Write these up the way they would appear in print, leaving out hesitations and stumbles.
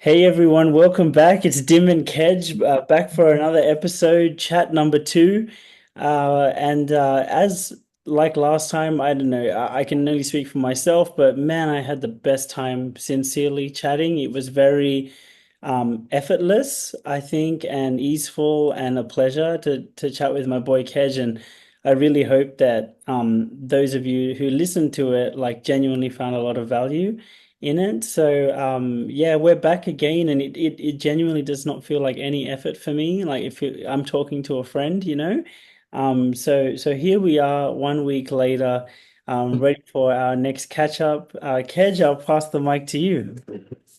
Hey everyone, welcome back. It's Dim and Kedge back for another episode, chat number two. And as like last time, I don't know, I can only speak for myself, but man, I had the best time sincerely chatting. It was very effortless, I think, and easeful and a pleasure to chat with my boy Kedge. And I really hope that those of you who listened to it like genuinely found a lot of value in it. So yeah, we're back again, and it genuinely does not feel like any effort for me. Like if I'm talking to a friend, you know. So here we are, 1 week later, ready for our next catch up. Kedge, I'll pass the mic to you.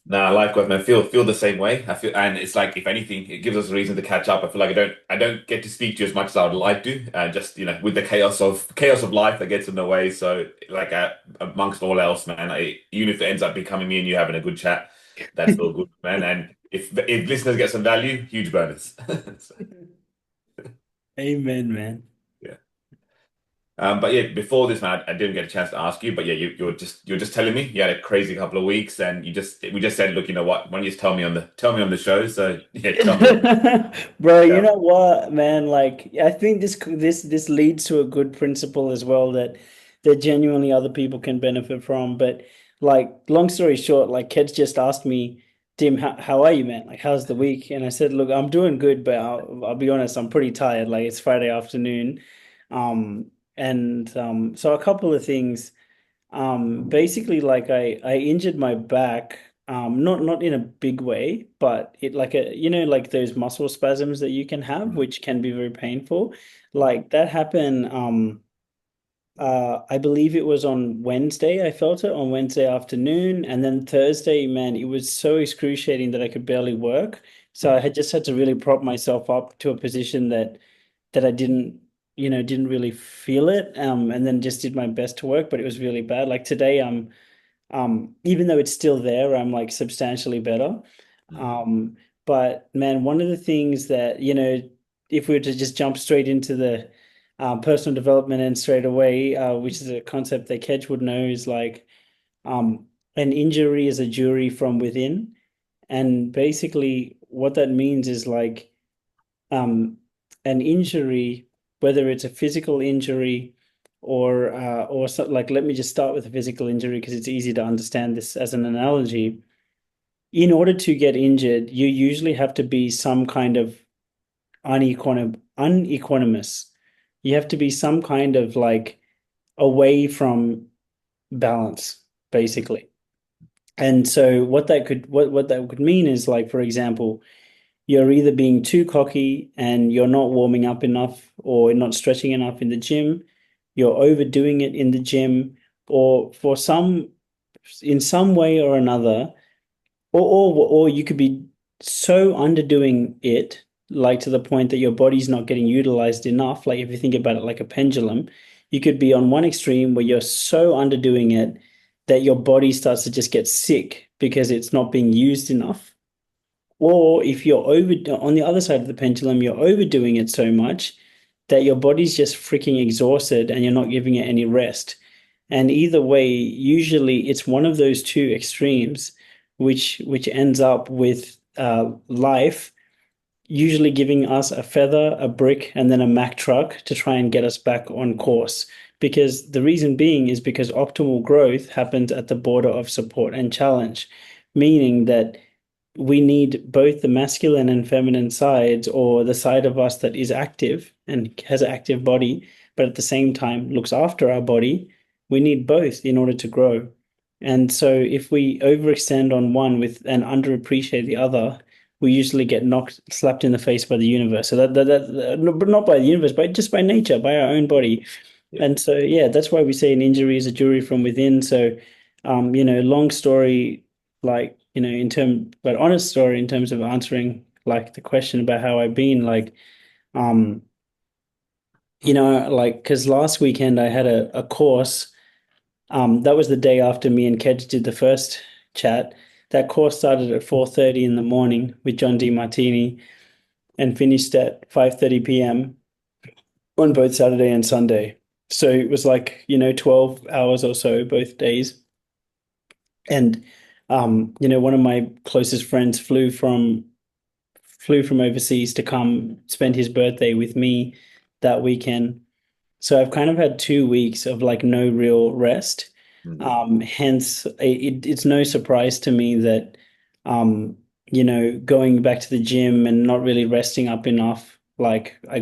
Nah, likewise, man. Feel the same way. I feel, and it's like if anything, it gives us a reason to catch up. I feel like I don't get to speak to you as much as I would like to. Just with the chaos of life that gets in the way. So like amongst all else, man, even if it ends up becoming me and you having a good chat, that's still good, man. And if listeners get some value, huge bonus. So, Amen, man. yeah. But yeah, before this, man, I didn't get a chance to ask you, but yeah, you're just telling me you had a crazy couple of weeks, and we just said, look, you know what? Why don't you just tell me on the show? So yeah, tell me everything. Bro, you Yeah. know what, man? Like, I think this leads to a good principle as well that genuinely other people can benefit from. But like, long story short, like, Ked's just asked me, Dim, how are you, man? Like, how's the week? And I said, look, I'm doing good, but I'll be honest, I'm pretty tired. Like, it's Friday afternoon, and so a couple of things. Basically, like I injured my back, not in a big way, but it like like those muscle spasms that you can have, Mhm. which can be very painful. Like that happened. I believe it was on Wednesday. I felt it on Wednesday afternoon, and then Thursday, man, it was so excruciating that I could barely work. So I had just had to really prop myself up to a position that I didn't really feel it. And then just did my best to work, but it was really bad. Like today, even though it's still there, I'm like substantially better. Mhm. Um, but man, one of the things that, if we were to just jump straight into the personal development and straight away, which is a concept that Kedge would know, is like an injury is a jury from within. And basically, what that means is like um, an injury, whether it's a physical injury or so, like let me just start with a physical injury because it's easy to understand this as an analogy. In order to get injured, you usually have to be some kind of unequanimous. You have to be some kind of like away from balance, basically. And so what that could mean is like, for example, you're either being too cocky and you're not warming up enough or not stretching enough in the gym, you're overdoing it in the gym, or in some way or another, or you could be so underdoing it, like to the point that your body's not getting utilized enough. Like if you think about it like a pendulum, you could be on one extreme where you're so underdoing it that your body starts to just get sick because it's not being used enough. Or if you're over on the other side of the pendulum, you're overdoing it so much that your body's just freaking exhausted and you're not giving it any rest. And either way, usually it's one of those two extremes, which ends up with life usually giving us a feather, a brick, and then a Mack truck to try and get us back on course. Because the reason being is because optimal growth happens at the border of support and challenge, meaning that we need both the masculine and feminine sides, or the side of us that is active and has an active body, but at the same time looks after our body. We need both in order to grow. And so if we overextend on one with and underappreciate the other, we usually get slapped in the face by the universe. So no, but not by the universe, but just by nature, by our own body. Yeah. And so, yeah, that's why we say an injury is a jury from within. So, long story, like, but honest story in terms of answering like the question about how I've been, like, um, like, because last weekend I had a course. That was the day after me and Kedge did the first chat. That course started at 4:30 in the morning with John Demartini and finished at 5:30 p.m. on both Saturday and Sunday. So it was like, 12 hours or so both days. And One of my closest friends flew from overseas to come spend his birthday with me that weekend. So I've kind of had 2 weeks of like no real rest. Mm, Hence, it's no surprise to me that, going back to the gym and not really resting up enough, like I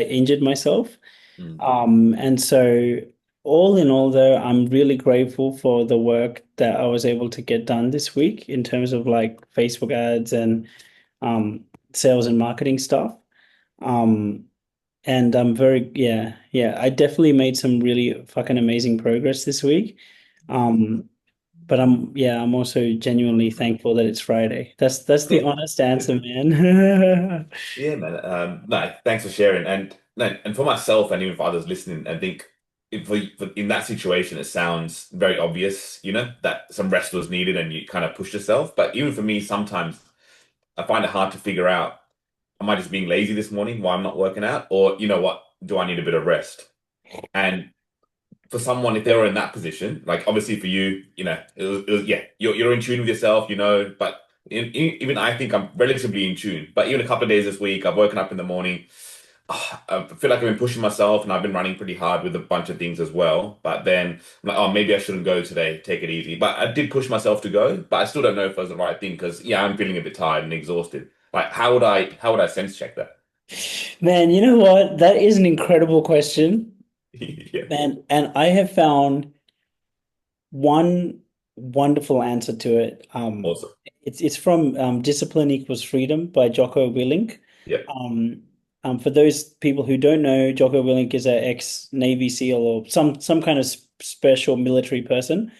injured myself. mm, And so all in all, though, I'm really grateful for the work that I was able to get done this week in terms of like Facebook ads and um, sales and marketing stuff. Um, and I'm yeah, I definitely made some really fucking amazing progress this week. Um, but I'm also genuinely thankful that it's Friday. That's the honest answer, man. Yeah, man. No, thanks for sharing. And no, and for myself, and even for others listening, I think in that situation, it sounds very obvious, that some rest was needed and you kind of pushed yourself. But even for me, sometimes I find it hard to figure out, am I just being lazy this morning while I'm not working out? Or, you know what, do I need a bit of rest? And for someone, if they were in that position, like obviously for you, yeah, you're in tune with yourself, but even I think I'm relatively in tune. But even a couple of days this week, I've woken up in the morning. I feel like I've been pushing myself and I've been running pretty hard with a bunch of things as well. But then I'm like, oh, maybe I shouldn't go today, take it easy. But I did push myself to go, but I still don't know if it was the right thing because yeah, I'm feeling a bit tired and exhausted. Like, how would I sense check that? Man, you know what? That is an incredible question. Yeah, And I have found one wonderful answer to it. awesome. It's from Discipline Equals Freedom by Jocko Willink. Yeah, Um, for those people who don't know, Jocko Willink is an ex-Navy SEAL or some kind of special military person.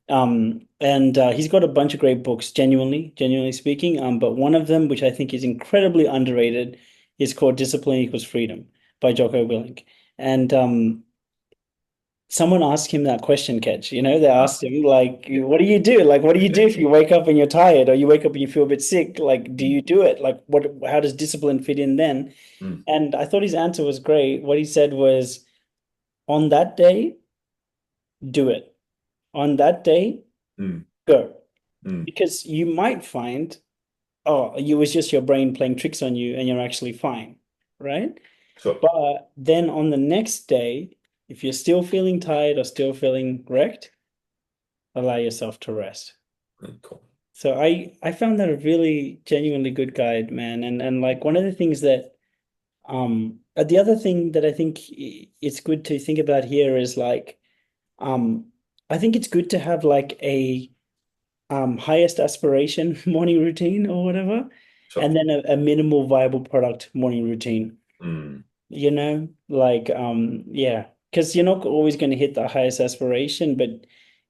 And he's got a bunch of great books, genuinely speaking. But one of them, which I think is incredibly underrated, is called Discipline Equals Freedom by Jocko Willink. And someone asked him that question, Ketch. They asked him, like, what do you do? Like, what do you do if you wake up and you're tired, or you wake up and you feel a bit sick? Like, do you do it? Like, how does discipline fit in then? Mm, And I thought his answer was great. What he said was, on that day, do it. On that day, mm, go. mm. Because you might find, oh, it was just your brain playing tricks on you and you're actually fine, right? Sure. But then on the next day, if you're still feeling tired or still feeling wrecked, allow yourself to rest. Cool. So I found that a really genuinely good guide, man. And like one of the things that the other thing that I think it's good to think about here is like um I think it's good to have like a highest aspiration morning routine or whatever, Sure. and then a minimal viable product morning routine. Mm, Like yeah, because you're not always going to hit the highest aspiration, but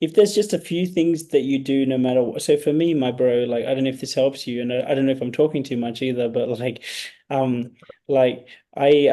if there's just a few things that you do no matter what. So for me, my bro, like I don't know if this helps you, and I don't know if I'm talking too much either, but um like I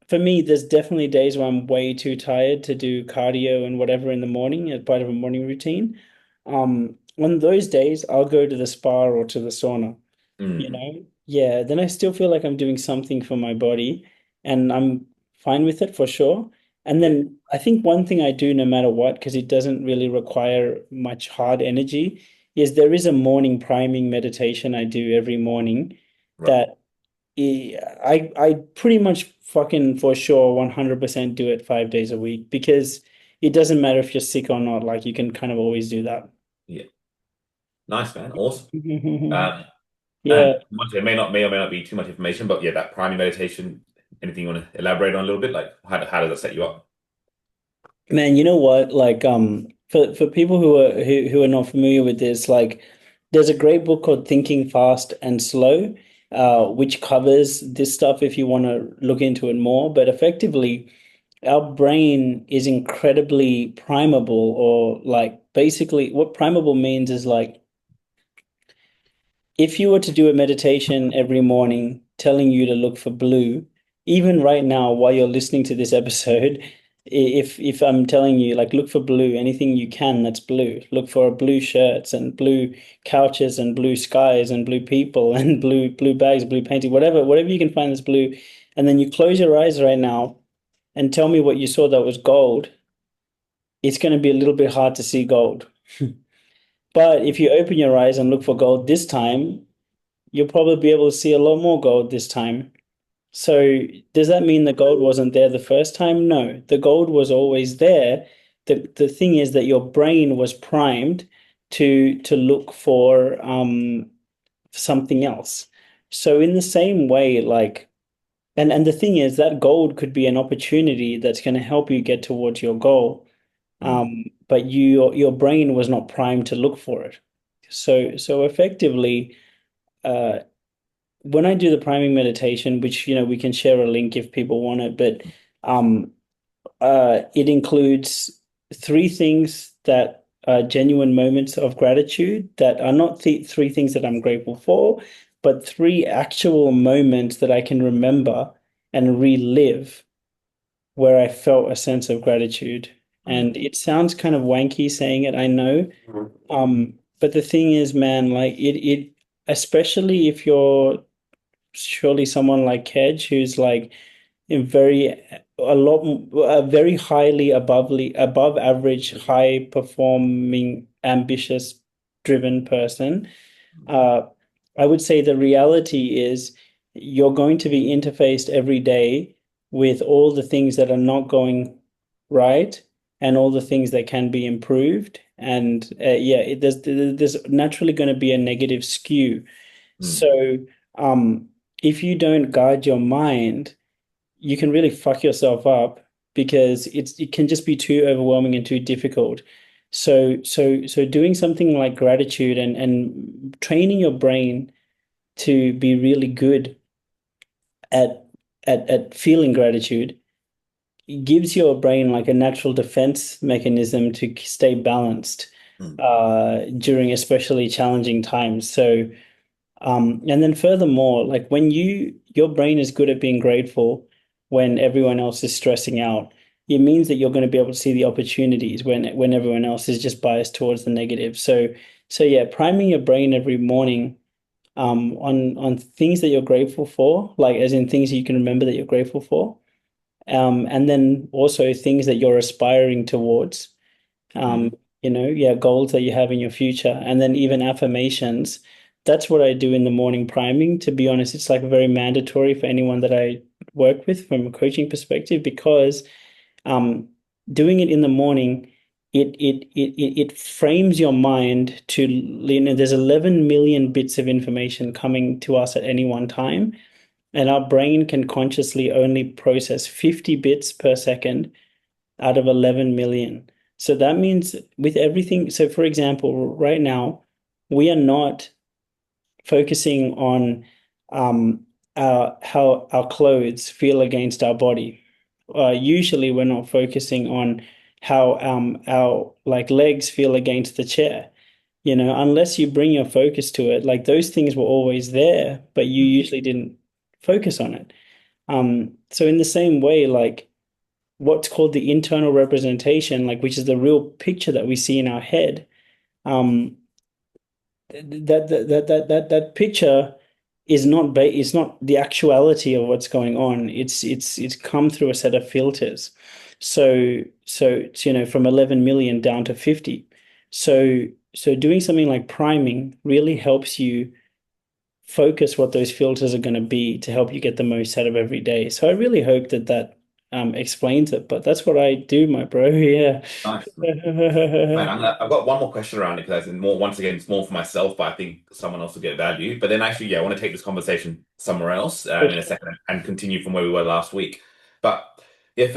for me there's definitely days where I'm way too tired to do cardio and whatever in the morning as part of a morning routine. On those days I'll go to the spa or to the sauna. mm, Yeah, then I still feel like I'm doing something for my body and I'm fine with it for sure. And yeah. then I think one thing I do no matter what, because it doesn't really require much hard energy, is there is a morning priming meditation I do every morning Right. that I pretty much fucking for sure 100% do it 5 days a week because it doesn't matter if you're sick or not, like you can kind of always do that. Yeah. Nice, man. Awesome. Um, Yeah. and once it may or may not be too much information, but yeah, that priming meditation, anything you want to elaborate on a little bit? Like how does that set you up? Man, you know what? Like, for people who are not familiar with this, like, there's a great book called Thinking Fast and Slow, which covers this stuff if you want to look into it more. But effectively, our brain is incredibly primable, or like basically what primable means is like if you were to do a meditation every morning telling you to look for blue, even right now while you're listening to this episode, if I'm telling you like look for blue, anything you can that's blue, look for blue shirts and blue couches and blue skies and blue people and blue bags, blue painting, whatever you can find that's blue, and then you close your eyes right now and tell me what you saw that was gold, it's going to be a little bit hard to see gold. But if you open your eyes and look for gold this time, you'll probably be able to see a lot more gold this time. So does that mean the gold wasn't there the first time? No, the gold was always there. The thing is that your brain was primed to look for something else. So in the same way, like, and the thing is that gold could be an opportunity that's going to help you get towards your goal. Mm, But your brain was not primed to look for it. So effectively, uh, when I do the priming meditation, which we can share a link if people want it, but um, it includes three things that are genuine moments of gratitude that are not three things that I'm grateful for, but three actual moments that I can remember and relive where I felt a sense of gratitude. mm, And it sounds kind of wanky saying it, I know. But the thing is, man, like especially if you're surely someone like Kedge, who's like in a very highly above average, high performing, ambitious, driven person. Uh, I would say the reality is you're going to be interfaced every day with all the things that are not going right and all the things that can be improved. And yeah, there's naturally going to be a negative skew. mm, So if you don't guard your mind, you can really fuck yourself up because it can just be too overwhelming and too difficult. So doing something like gratitude and training your brain to be really good at at feeling gratitude gives your brain like a natural defense mechanism to stay balanced mm, during especially challenging times. So and then furthermore, like when your brain is good at being grateful when everyone else is stressing out, it means that you're going to be able to see the opportunities when everyone else is just biased towards the negative. So yeah, priming your brain every morning on things that you're grateful for, like as in things you can remember that you're grateful for, and then also things that you're aspiring towards um, mm, yeah, goals that you have in your future, and then even affirmations. That's what I do in the morning priming. To be honest, it's like very mandatory for anyone that I work with from a coaching perspective because um, doing it in the morning, it frames your mind to, there's 11 million bits of information coming to us at any one time, and our brain can consciously only process 50 bits per second out of 11 million. So that means with everything, so for example, right now, we are not focusing on how our clothes feel against our body. Usually, we're not focusing on how our like legs feel against the chair. Unless you bring your focus to it, like those things were always there, but you mm. usually didn't focus on it. So in the same way, like what's called the internal representation, like which is the real picture that we see in our head. Um, that picture is not the actuality of what's going on. It's come through a set of filters. So it's, from 11 million down to 50. So doing something like priming really helps you focus what those filters are going to be to help you get the most out of every day. So I really hope that explains it. But that's what I do, my bro. Yeah. Nice. Man, I've got one more question around it because more, once again, it's more for myself, but I think someone else will get value. But then actually, yeah, I want to take this conversation somewhere else in a second and continue from where we were last week. But yeah,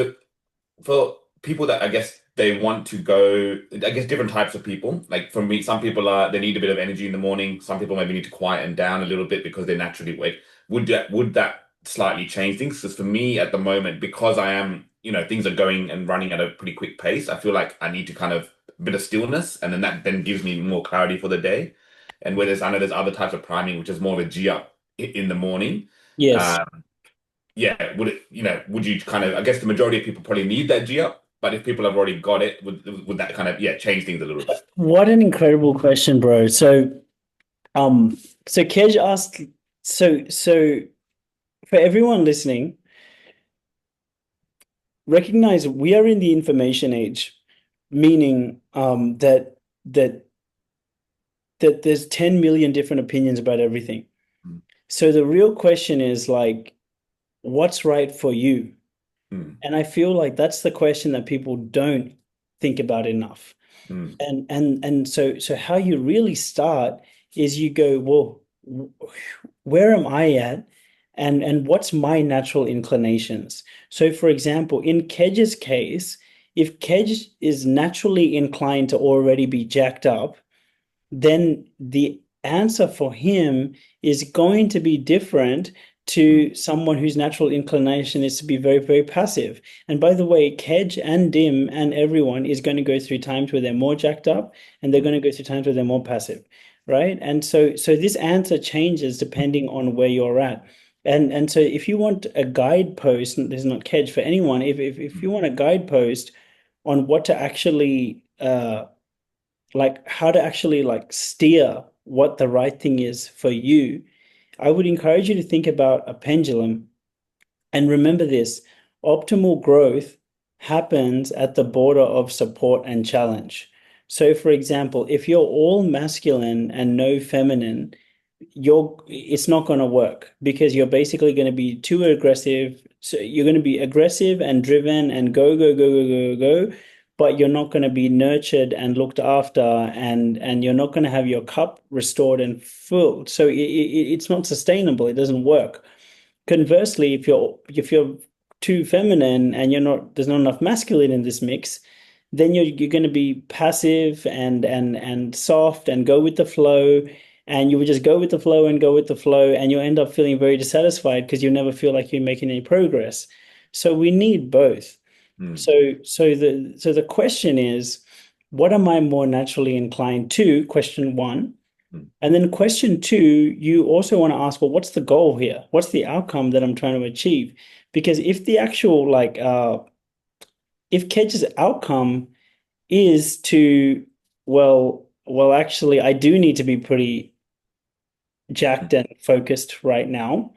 for people that I guess they want to go, I guess different types of people. Like for me, some people they need a bit of energy in the morning. Some people maybe need to quieten down a little bit because they're naturally awake. Would that slightly change things? Because for me at the moment, because I am, things are going and running at a pretty quick pace, I feel like I need to kind of a bit of stillness, and then that then gives me more clarity for the day. And whereas I know there's other types of priming, which is more of a G up in the morning. Yes. Uh, yeah, would you kind of, I guess the majority of people probably need that G up, but if people have already got it, would that kind of, yeah, change things a little bit? What an incredible question, bro. Um, so Kej asked, so for everyone listening, recognize we are in the information age, meaning that that there's 10 million different opinions about everything. mm, So the real question is like, what's right for you? mm, And I feel like that's the question that people don't think about enough. mm, And so how you really start is you go, well, where am I at? And what's my natural inclinations? So for example, in Kedge's case, if Kedge is naturally inclined to already be jacked up, then the answer for him is going to be different mm, to someone whose natural inclination is to be very, very passive. And by the way, Kedge and Dim and everyone is going to go through times where they're more jacked up and they're mm, going to go through times where they're more passive, right? And so this answer changes depending on where you're at. And so if you want a guidepost, this is not Kedge for anyone, if mm, you want a guidepost on what to actually like how to actually like steer what the right thing is for you, I would encourage you to think about a pendulum and remember this: optimal growth happens at the border of support and challenge. So, for example, if you're all masculine and no feminine, it's not going to work because you're basically going to be too aggressive. So you're going to be aggressive and driven and go, go, go, go, go, go, but you're not going to be nurtured and looked after, and you're not going to have your cup restored and filled. So it's not sustainable. It doesn't work. Conversely, if you're too feminine and there's not enough masculine in this mix, then you're going to be passive and soft and go with the flow, and you will just go with the flow and go with the flow, and you'll end up feeling very dissatisfied because you never feel like you're making any progress. So we need both. mm, So the question is, what am I more naturally inclined to? Question one. mm, And then question two, you also want to ask, well, what's the goal here? What's the outcome that I'm trying to achieve? Because if the actual if Kedge's outcome is to, well, actually, I do need to be pretty mm, jacked and focused right now,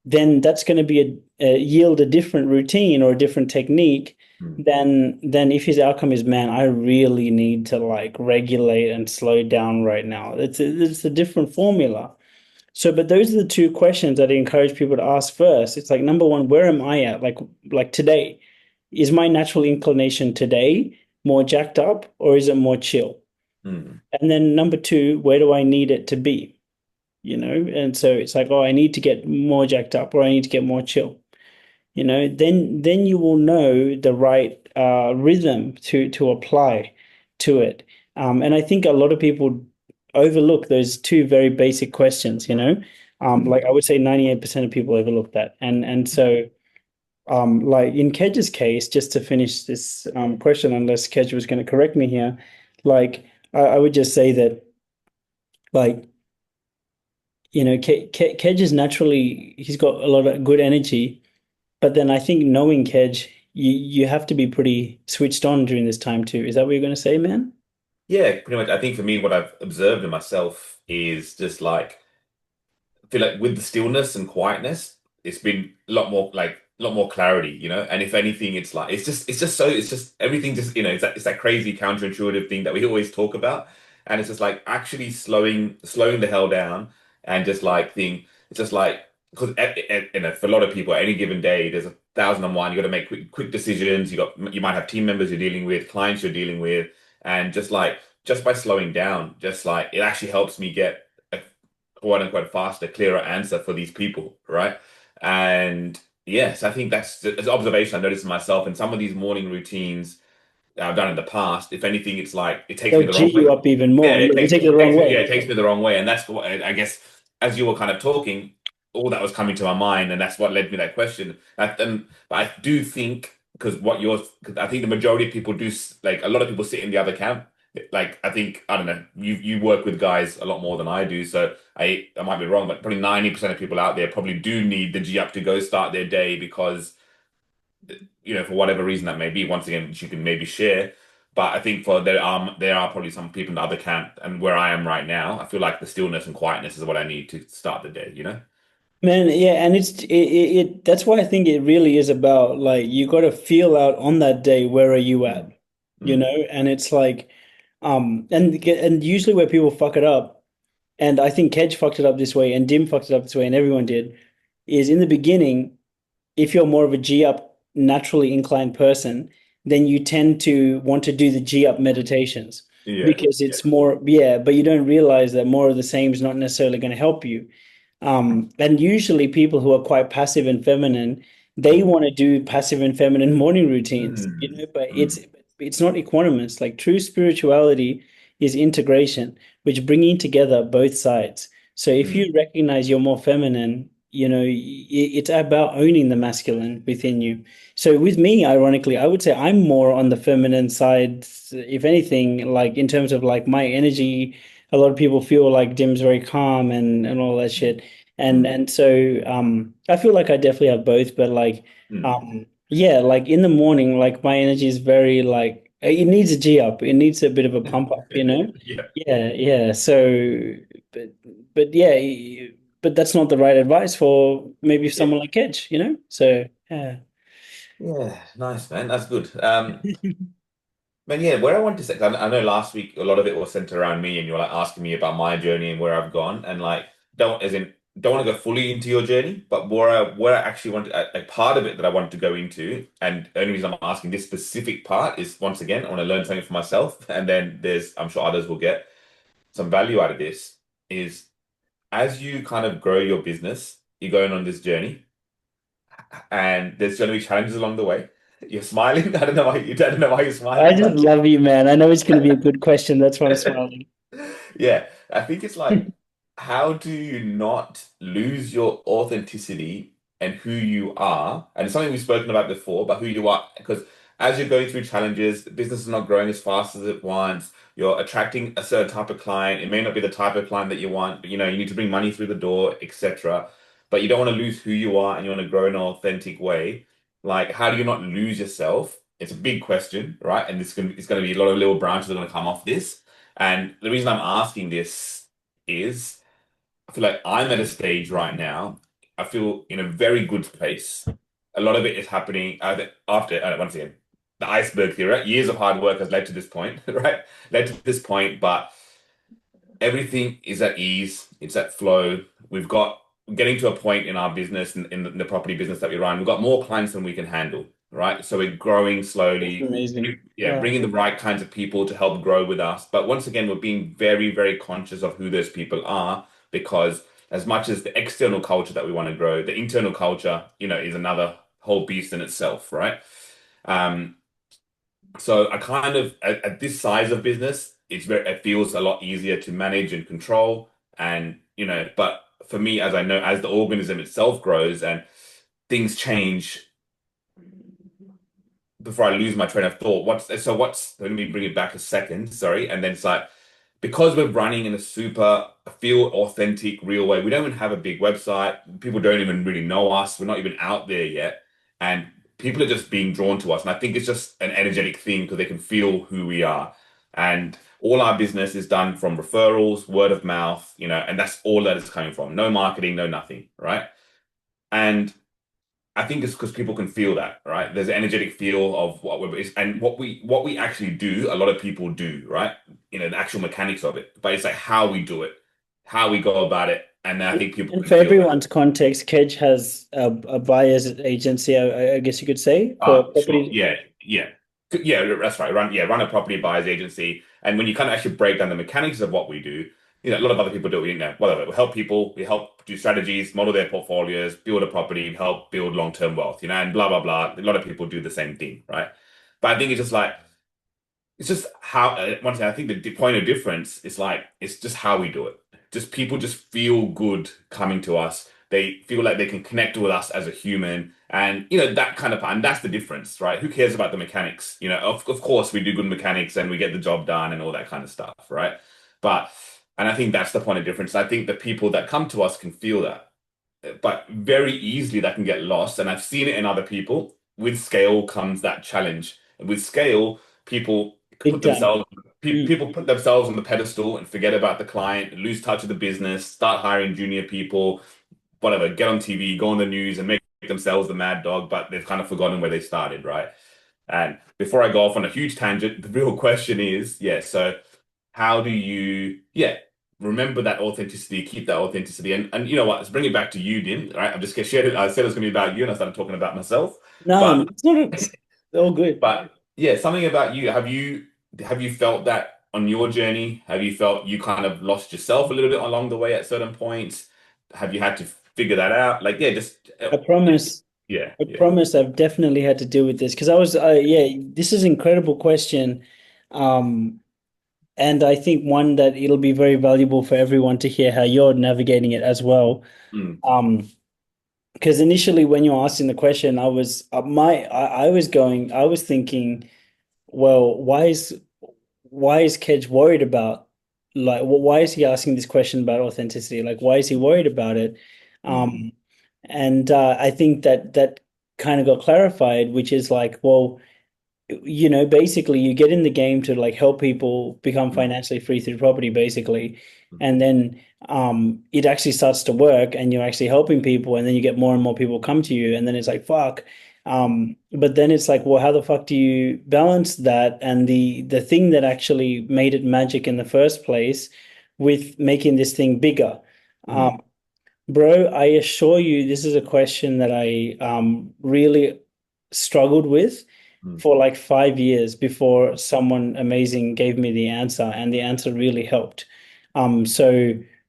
then that's going to be yield a different routine or a different technique mm, than if his outcome is, man, I really need to like regulate and slow down right now. It's a different formula. So, but those are the two questions that I encourage people to ask first. It's like number one, where am I at? Like today, is my natural inclination today more jacked up or is it more chill? mm, And then number two, where do I need it to be? And so it's like, oh, I need to get more jacked up or I need to get more chill. Then you will know the right rhythm to apply to it. And I think a lot of people overlook those two very basic questions. mm, Like I would say 98% of people overlook that. And so like in Kedge's case, just to finish this question, unless Kedge was going to correct me here, like I would just say that like Kedge is naturally he's got a lot of good energy. But then I think knowing Kedge, you have to be pretty switched on during this time too. Is that what you're going to say, man? Yeah, pretty much. I think for me, what I've observed in myself is just like I feel like with the stillness and quietness, it's been a lot more clarity, you know. And if anything, it's just everything just it's that crazy counterintuitive thing that we always talk about, and it's just like actually slowing the hell down and just like thing. It's just like because for a lot of people, at any given day, there's 1,001. You got to make quick decisions. You might have team members you're dealing with, clients you're dealing with, and just by slowing down, just like it actually helps me get quote unquote faster, clearer answer for these people, right? And yes, I think that's an observation I noticed in myself and some of these morning routines that I've done in the past. If anything, it's like it takes me They'll the G wrong you way. up even Yeah, more. Yeah, they take it the wrong way. it takes me the wrong way, and that's what I guess as you were kind of talking, all that was coming to my mind, and that's what led me to that question. But I do think because I think the majority of people like a lot of people sit in the other camp. Like I think I don't know, you work with guys a lot more than I do, so I might be wrong, but probably 90% of people out there probably do need the G up to go start their day because for whatever reason that may be, once again, which you can maybe share. But I think there are probably some people in the other camp, and where I am right now, I feel like the stillness and quietness is what I need to start the day, you know? Man, yeah, and that's why I think it really is about like you got to feel out on that day, where are you at? Mm, mm, And it's like And usually where people fuck it up, and I think Kedge fucked it up this way, and Dim fucked it up this way, and everyone did, is in the beginning, if you're more of a G up, naturally inclined person, then you tend to want to do the G up meditations Yeah. because Yeah. it's more, yeah, but you don't realize that more of the same is not necessarily going to help you. And usually people who are quite passive and feminine, they Mm. want to do passive and feminine morning routines, Mm. but Mm. it's not equanimous. Like true spirituality is integration, which bringing together both sides. So if Mm. you recognize you're more feminine, it's about owning the masculine within you. So with me, ironically, I would say I'm more on the feminine side, if anything, like in terms of like my energy. A lot of people feel like Dim's very calm and all that shit. Mm. And so I feel like I definitely have both, but like Mm. yeah, like in the morning, like my energy is very like it needs a G up. It needs a bit of a pump up, you know? Yeah. Yeah, yeah. So but but yeah, but that's not the right advice for maybe Yeah. someone like Edge, you know? So yeah. Yeah. Nice, man. That's good. Man, yeah, where I want to say, I know last week a lot of it was centered around me, and you were like asking me about my journey and where I've gone, and like don't want to go fully into your journey, but where I actually want to, a part of it that I want to go into, and the only reason I'm asking this specific part is once again I want to learn something for myself, and then there's I'm sure others will get some value out of this. Is as you kind of grow your business, you're going on this journey, and there's going to be challenges along the way. You're smiling. I don't know why you're I smiling, just but. love you, man. I know it's going to be a good question. That's why I'm smiling. Yeah, I think it's like, how do you not lose your authenticity and who you are? And it's something we've spoken about before, but who you are, because as you're going through challenges, the business is not growing as fast as it wants. You're attracting a certain type of client. It may not be the type of client that you want, but you need to bring money through the door, etc. But you don't want to lose who you are and you want to grow in an authentic way. Like, how do you not lose yourself? It's a big question, right? And it's going to be a lot of little branches that are going to come off this. And the reason I'm asking this is I feel like I'm at a stage right now. I feel in a very good place. A lot of it is happening after, once again, the iceberg theory, right? Years of hard work has led to this point, right? Led to this point, but everything is at ease. It's at flow. We're getting to a point in our business, in the property business that we run. We've got more clients than we can handle, right? So we're growing That's slowly. amazing. Yeah, Yeah. bringing the right kinds of people to help grow with us. But once again, we're being very, very conscious of who those people are because as much as the external culture that we want to grow, the internal culture, is another whole beast in itself, right? Um, so I kind of at this size of business, it feels a lot easier to manage and control. And but for me, as I know, as the organism itself grows and things change, before I lose my train of thought, let me bring it back a second, sorry. And then it's like because we're running in a super feel authentic, real way, we don't even have a big website. People don't even really know us. We're not even out there yet. And people are just being drawn to us. And I think it's just an energetic thing because they can feel who we are. And all our business is done from referrals, word of mouth, and that's all that is coming from. No marketing, no nothing, right? And I think it's because people can feel that, right? There's an energetic feel of and what we actually do, a lot of people do, right? The actual mechanics of it. But it's like how we do it, how we go about it. And I think people And can for feel that. everyone's context, Kedge has a buyer's agency, I guess you could say, for Sure. property. Yeah, yeah. Yeah, that's right. Run a property buyer's agency. And when you kind of actually break down the mechanics of what we do, a lot of other people do it, whatever. We help people, we help do strategies, model their portfolios, build a property, help build long-term wealth, and blah, blah, blah. A lot of people do the same thing, right? But I think it's just how, once again, I think the point of difference is like, it's just how we do it. Just people just feel good coming to us. They feel like they can connect with us as a human. And, that kind of, and that's the difference, right? Who cares about the mechanics? Of course we do good mechanics and we get the job done and all that kind of stuff, right? But, and I think that's the point of difference. I think the people that come to us can feel that but very easily that can get lost. And I've seen it in other people. With scale comes that challenge. And with scale, people Big put time. themselves Mm. people put themselves on the pedestal and forget about the client, lose touch of the business, start hiring junior people, whatever, get on TV, go on the news and make themselves the mad dog, but they've kind of forgotten where they started, right? And before I go off on a huge tangent, the real question is, yeah, so how do you, yeah, remember that authenticity, keep that authenticity, and you know what? Let's bring it back to you, Dim. Right? I've just shared it. I said it was going to be about you, and I started talking about myself. No, But it's not. It's all good. but yeah, something about you. Have you felt that on your journey? Have you felt you kind of lost yourself a little bit along the way at certain points? Have you had to figure that out? Like, yeah, just I promise. yeah, I yeah. promise I've definitely had to deal with this because I was, yeah, this is an incredible question. Um, and I think one that it'll be very valuable for everyone to hear how you're navigating it as well. Mm, Because initially when you're asking the question, I was thinking, well, why is Kedge worried about like why is he asking this question about authenticity? Like why is he worried about it? mm, Um, and I think that kind of got clarified, which is like, well, basically you get in the game to like help people become mm, financially free through property, basically. mm, And then it actually starts to work and you're actually helping people, and then you get more and more people come to you, and then it's like, fuck. But then it's like, well, how the fuck do you balance that and the thing that actually made it magic in the first place with making this thing bigger? mm, Um, Bro, I assure you, this is a question that I really struggled with mm, for like 5 years before someone amazing gave me the answer, and the answer really helped.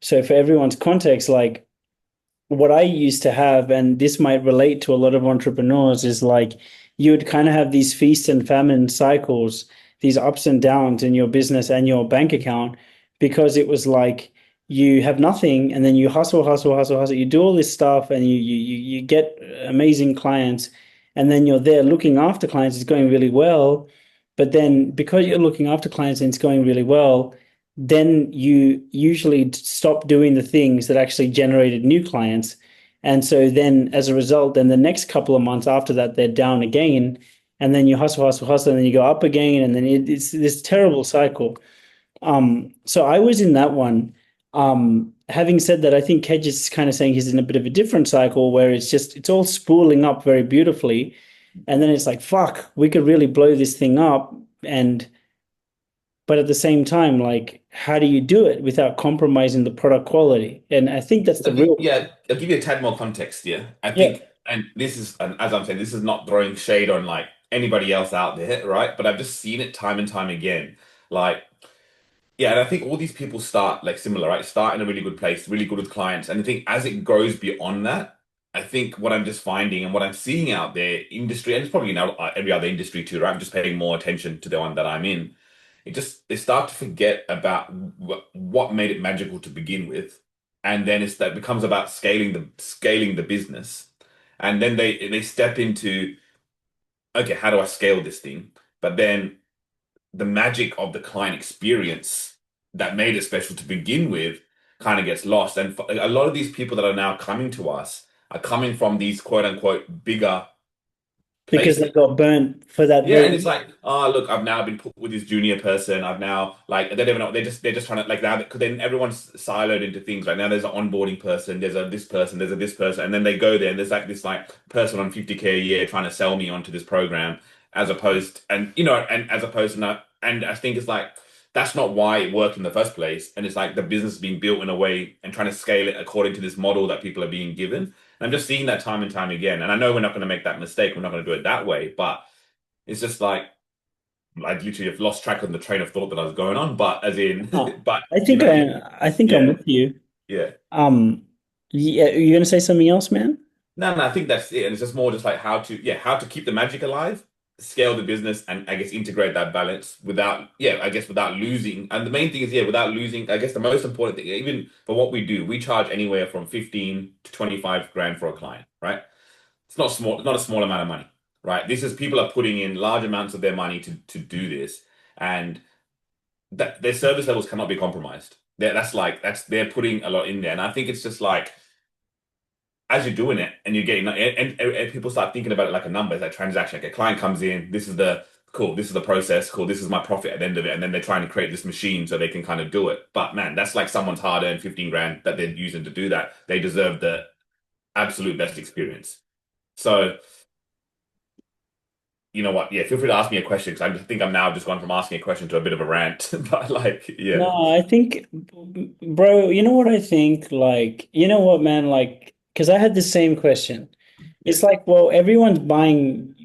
So for everyone's context, like what I used to have, and this might relate to a lot of entrepreneurs, is like you would kind of have these feast and famine cycles, these ups and downs in your business and your bank account, because it was like you have nothing and then you hustle, hustle, hustle, hustle. You do all this stuff and you get amazing clients, and then you're there looking after clients, it's going really well. But then because you're looking after clients and it's going really well, then you usually stop doing the things that actually generated new clients. And so then as a result, then the next couple of months after that, they're down again. And then you hustle, hustle, hustle, and then you go up again. And then it's this terrible cycle. So I was in that one. Having said that, I think Kedge is kind of saying he's in a bit of a different cycle where it's all spooling up very beautifully. And then it's like, fuck, we could really blow this thing up. But at the same time, like, how do you do it without compromising the product quality? And I think that's the real, I'll give you a tad more context. Yeah, I yeah, think, and this is, and as I'm saying, this is not throwing shade on like anybody else out there, right? But I've just seen it time and time again. Like, yeah, and I think all these people start like similar, right? Start in a really good place, really good with clients, and I think as it grows beyond that, I think what I'm just finding and what I'm seeing out there, industry, and it's probably now every other industry too, right? I'm just paying more attention to the one that I'm in. They start to forget about what made it magical to begin with, and then it becomes about scaling the business, and then they step into, okay, how do I scale this thing? But then the magic of the client experience that made it special to begin with kind of gets lost, and a lot of these people that are now coming to us are coming from these quote unquote bigger because they places. got burnt for that Yeah, very, and it's like, oh look, I've now been put with this junior person. I've now like they don't even know they're just trying to like now because then everyone's siloed into things. Right now, there's an onboarding person, there's a this person, there's a this person, and then they go there and there's like this like person on 50K a year trying to sell me onto this program, as opposed and and as opposed to not. And I think it's like that's not why it worked in the first place. And it's like the business being built in a way and trying to scale it according to this model that people are being given. And I'm just seeing that time and time again. And I know we're not going to make that mistake. We're not going to do it that way, but. It's just like I literally have lost track of the train of thought that I was going on, but as uh, in, but I think I think I'm yeah, with you. yeah. Um, yeah, you're gonna say something else, man? No, no, I think that's it. And it's just more just like how to keep the magic alive, scale the business, and I guess integrate that balance without, I guess without losing. And the main thing is, without losing. I guess the most important thing, even for what we do, we charge anywhere from 15 to 25 grand for a client, right? It's not small, not a small amount of money, right? This is people are putting in large amounts of their money to do this, and that their service levels cannot be compromised. They're putting a lot in there, and I think it's just like as you're doing it and you're getting and people start thinking about it like a number, it's like transaction. Like a client comes in, this is the cool, this is the process, cool, this is my profit at the end of it, and then they're trying to create this machine so they can kind of do it. But man, that's like someone's hard-earned 15 grand that they're using to do that. They deserve the absolute best experience. So you know what? Yeah, feel free to ask me a question because I think I'm now just gone from asking a question to a bit of a rant. But like, yeah, No, I think, bro, you know what I think? Like, you know what, man? Like, because I had the same question. yeah, It's like, well, everyone's buying.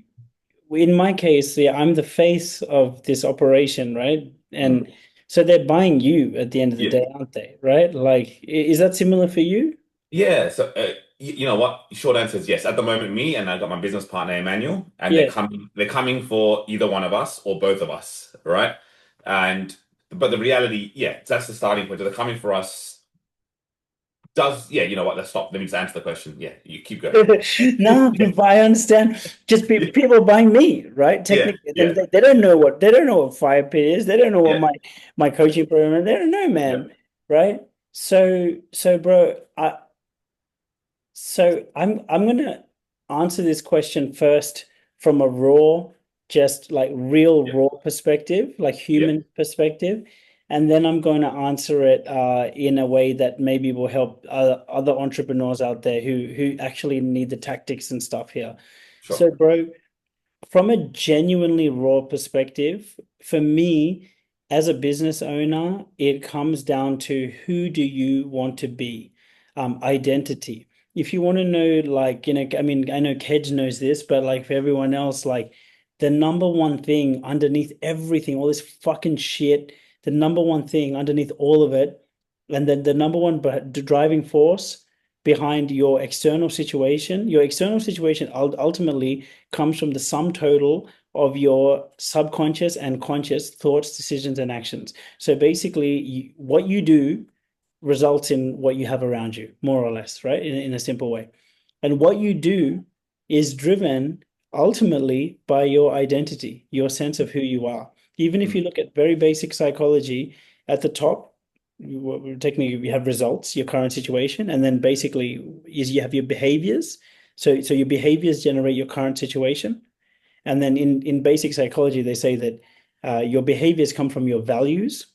In my case, yeah, I'm the face of this operation, right? mm, And so they're buying you at the end of the yeah, day, aren't they? Right? Like, is that similar for you? yeah. So, you know what? Short answer is yes. At the moment, me and I got my business partner Emmanuel, and Yeah. they're coming for either one of us or both of us, right? And but the reality, yeah, that's the starting point. So they're coming for us. Does yeah? You know what? Let's stop. Let me just answer the question. Yeah, you keep going. No, I understand. Just Yeah, people buying me, right? yeah, Technically, then yeah, they don't know what fire pit is. They don't know what yeah, my coaching program is. They don't know, yeah, man. Right? So, bro, I'm gonna answer this question first from a raw, just like real yeah, raw perspective, like yeah. human perspective, and then I'm going to answer it in a way that maybe will help other entrepreneurs out there who actually need the tactics and stuff here. Sure. So, bro, from a genuinely raw perspective, for me, as a business owner, it comes down to who do you want to be? Identity. If you want to know, like, I mean, I know Kedge knows this, but like for everyone else, like the number one thing underneath everything, all this fucking shit, the number one thing underneath all of it, and then the number one driving force behind your external situation ultimately comes from the sum total of your subconscious and conscious thoughts, decisions, and actions. So basically, what you do results in what you have around you, more or less, right? In a simple way. And what you do is driven ultimately by your identity, your sense of who you are. Even if Mm, you look at very basic psychology, at the top, technically you have results, your current situation, and then basically is you have your behaviors. So your behaviors generate your current situation. And then in basic psychology, they say that your behaviors come from your values,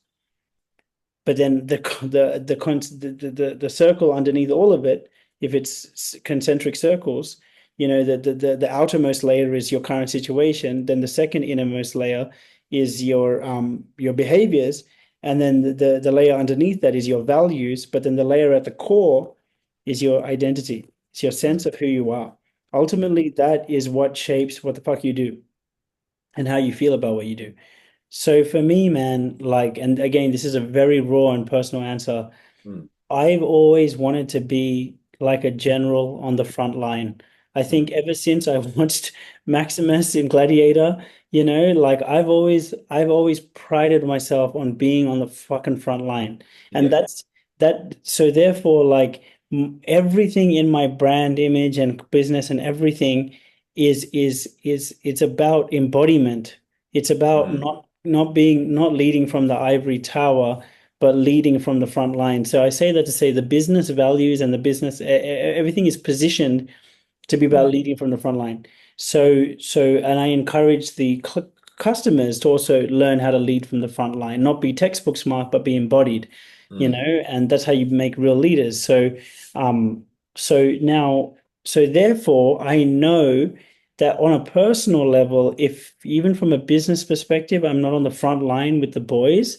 but then the circle underneath all of it, if it's concentric circles, the outermost layer is your current situation. Then the second innermost layer is your behaviors, and then the layer underneath that is your values. But then the layer at the core is your identity. It's your mm, sense of who you are. mm, Ultimately, that is what shapes what the fuck you do and how you feel about what you do. So for me, man, like, and again, this is a very raw and personal answer. mm, I've always wanted to be like a general on the front line. I think mm. ever since I watched Maximus in Gladiator, like I've always prided myself on being on the fucking front line. And Yeah. so therefore, like everything in my brand image and business and everything is it's about embodiment. It's about Mm, not leading from the ivory tower, but leading from the front line. So I say that to say the business values and the business everything is positioned to be about mm, leading from the front line. And I encourage the customers to also learn how to lead from the front line, not be textbook smart, but be embodied, mm, and that's how you make real leaders. Um, so now, so therefore, I know that on a personal level, if even from a business perspective, I'm not on the front line with the boys,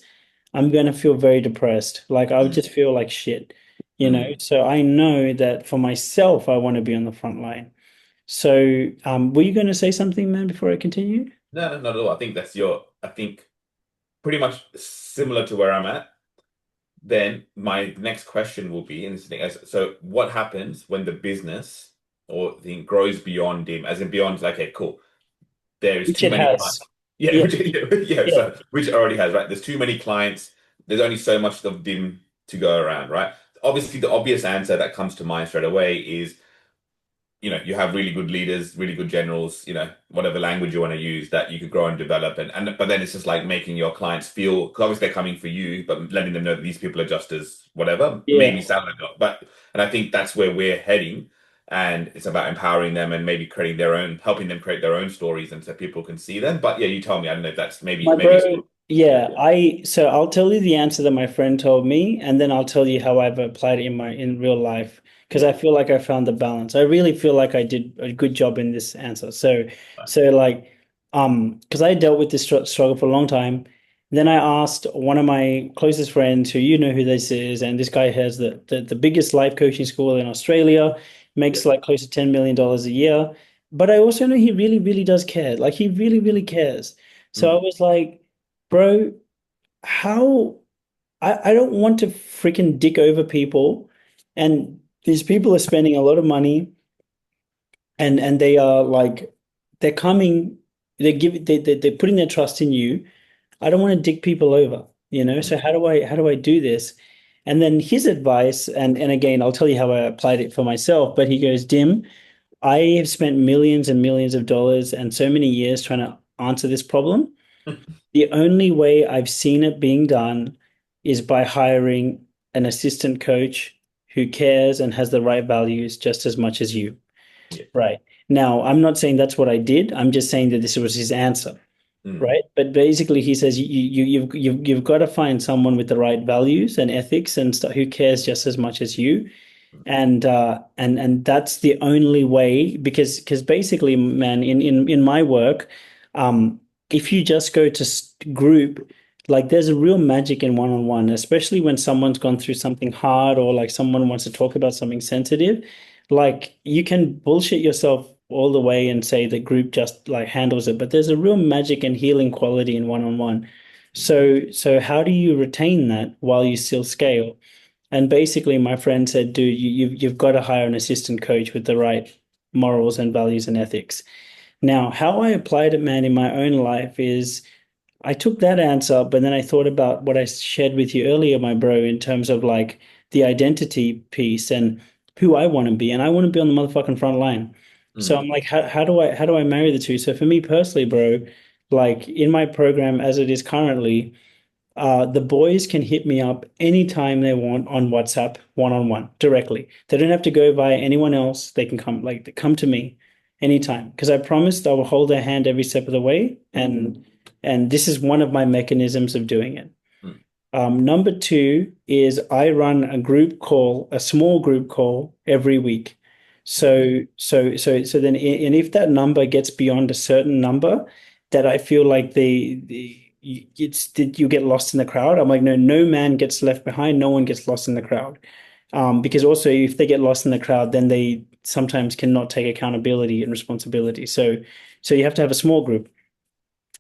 I'm going to feel very depressed. Like I would mm, just feel like shit, mm. So I know that for myself, I want to be on the front line. So, were you going to say something, man, before I continue? No, no, not at all. I think I think pretty much similar to where I'm at. Then my next question will be, and this thing, so what happens when the business or thing grows beyond him, as in beyond, like, okay, cool. There is Which too it many clients. has. Yeah, Yeah, yeah, yeah, so which it already has, right? There's too many clients. There's only so much of them to go around, right? Obviously, the obvious answer that comes to mind straight away is you have really good leaders, really good generals, whatever language you want to use that you could grow and develop. And but then it's just like making your clients feel, because obviously they're coming for you, but letting them know that these people are just as whatever, maybe yeah. salary not. And I think that's where we're heading. And it's about empowering them and maybe creating their own, helping them create their own stories and so people can see them. But yeah, you tell me, I don't know if that's My maybe it's bro, yeah, so I'll tell you the answer that my friend told me, and then I'll tell you how I've applied it in real life, because yeah. I feel like I found the balance. I really feel like I did a good job in this answer. So Fine. like Because I dealt with this struggle for a long time. Then I asked one of my closest friends, who you know who this is, and this guy has the biggest life coaching school in Australia, Yeah. makes like close to $10 million a year. But I also know he really, really does care. Like he really, really cares. So I Mm. was like, bro, how I don't want to freaking dick over people. And these people are spending a lot of money and they are like they're coming, they're putting their trust in you. I don't want to dig people over, you know. So Mm. how do I do this? And then his advice, and again, I'll tell you how I applied it for myself, but he goes, Dim, I have spent millions and millions of dollars and so many years trying to answer this problem. The only way I've seen it being done is by hiring an assistant coach who cares and has the right values just as much as you. Yeah. Right. Now, I'm not saying that's what I did. I'm just saying that this was his answer. Mm. Right. But basically, he says you've got to find someone with the right values and ethics and stuff who cares just as much as you, and that's the only way because basically, man, in my work, um if you just go to group, like there's a real magic in one-on-one, especially when someone's gone through something hard or like someone wants to talk about something sensitive. Like you can bullshit yourself all the way and say the group just like handles it, but there's a real magic and healing quality in one-on-one. So how do you retain that while you still scale? And basically, my friend said, dude, you've got to hire an assistant coach with the right morals and values and ethics. Now, how I applied it, man, in my own life is I took that answer, but then I thought about what I shared with you earlier, my bro, in terms of like the identity piece and who I want to be. And I want to be on the motherfucking front line. So I'm Mm. like, how do I marry the two? So for me personally, bro, like in my program as it is currently, the boys can hit me up anytime they want on WhatsApp, one-on-one, directly. They don't have to go via anyone else. They can come, like, they come to me anytime because I promised I will hold their hand every step of the way, and this is one of my mechanisms of doing it. Mm. Number two is I run a group call, a small group call every week. Okay. So then, and if that number gets beyond a certain number, that I feel like it's that you get lost in the crowd. I'm like, no, no man gets left behind. No one gets lost in the crowd. Because also if they get lost in the crowd, then they sometimes cannot take accountability and responsibility. So you have to have a small group.